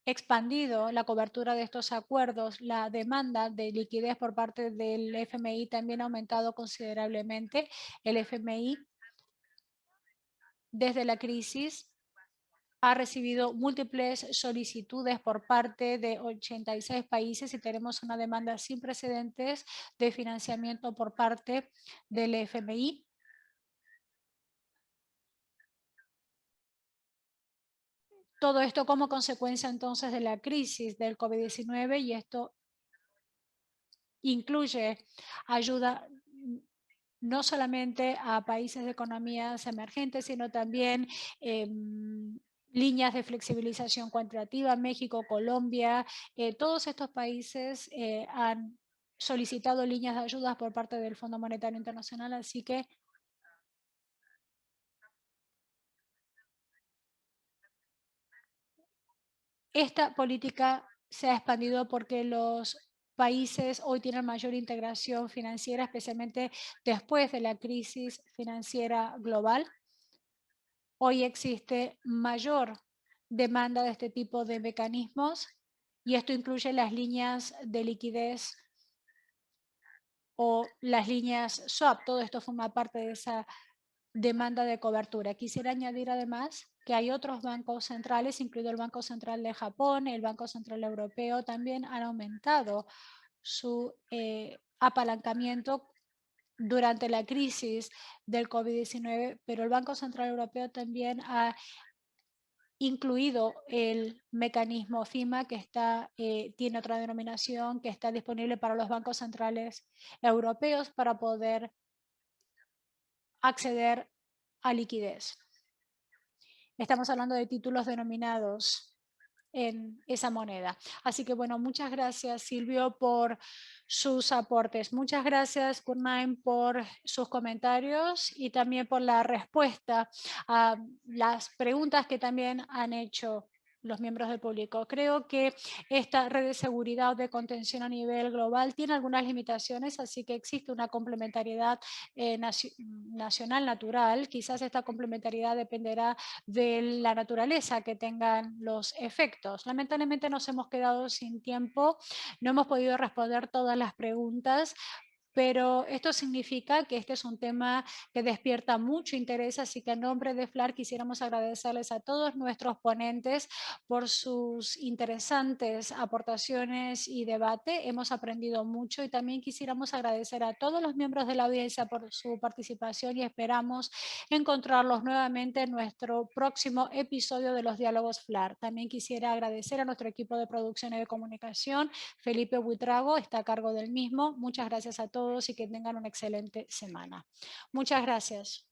[SPEAKER 3] expandido la cobertura de estos acuerdos, la demanda de liquidez por parte del FMI también ha aumentado considerablemente. El FMI, desde la crisis, ha recibido múltiples solicitudes por parte de 86 países y tenemos una demanda sin precedentes de financiamiento por parte del FMI. Todo esto como consecuencia entonces de la crisis del COVID-19, y esto incluye ayuda no solamente a países de economías emergentes, sino también líneas de flexibilización cuantitativa. México, Colombia, todos estos países han solicitado líneas de ayudas por parte del Fondo Monetario Internacional, así que esta política se ha expandido porque los países hoy tienen mayor integración financiera, especialmente después de la crisis financiera global. Hoy existe mayor demanda de este tipo de mecanismos y esto incluye las líneas de liquidez o las líneas swap. Todo esto forma parte de esa demanda de cobertura. Quisiera añadir además que hay otros bancos centrales, incluido el Banco Central de Japón, el Banco Central Europeo, también han aumentado su apalancamiento durante la crisis del COVID-19, pero el Banco Central Europeo también ha incluido el mecanismo FIMA, que tiene otra denominación, que está disponible para los bancos centrales europeos para poder acceder a liquidez. Estamos hablando de títulos denominados en esa moneda. Así que bueno, muchas gracias Silvio por sus aportes. Muchas gracias Gurnaim por sus comentarios y también por la respuesta a las preguntas que también han hecho los miembros del público. Creo que esta red de seguridad o de contención a nivel global tiene algunas limitaciones, así que existe una complementariedad nacional natural. Quizás esta complementariedad dependerá de la naturaleza que tengan los efectos. Lamentablemente nos hemos quedado sin tiempo, no hemos podido responder todas las preguntas, pero esto significa que este es un tema que despierta mucho interés, así que en nombre de FLAR quisiéramos agradecerles a todos nuestros ponentes por sus interesantes aportaciones y debate. Hemos aprendido mucho y también quisiéramos agradecer a todos los miembros de la audiencia por su participación y esperamos encontrarlos nuevamente en nuestro próximo episodio de los Diálogos FLAR. También quisiera agradecer a nuestro equipo de producción y de comunicación. Felipe Buitrago está a cargo del mismo. Muchas gracias a todos y que tengan una excelente semana. Muchas gracias.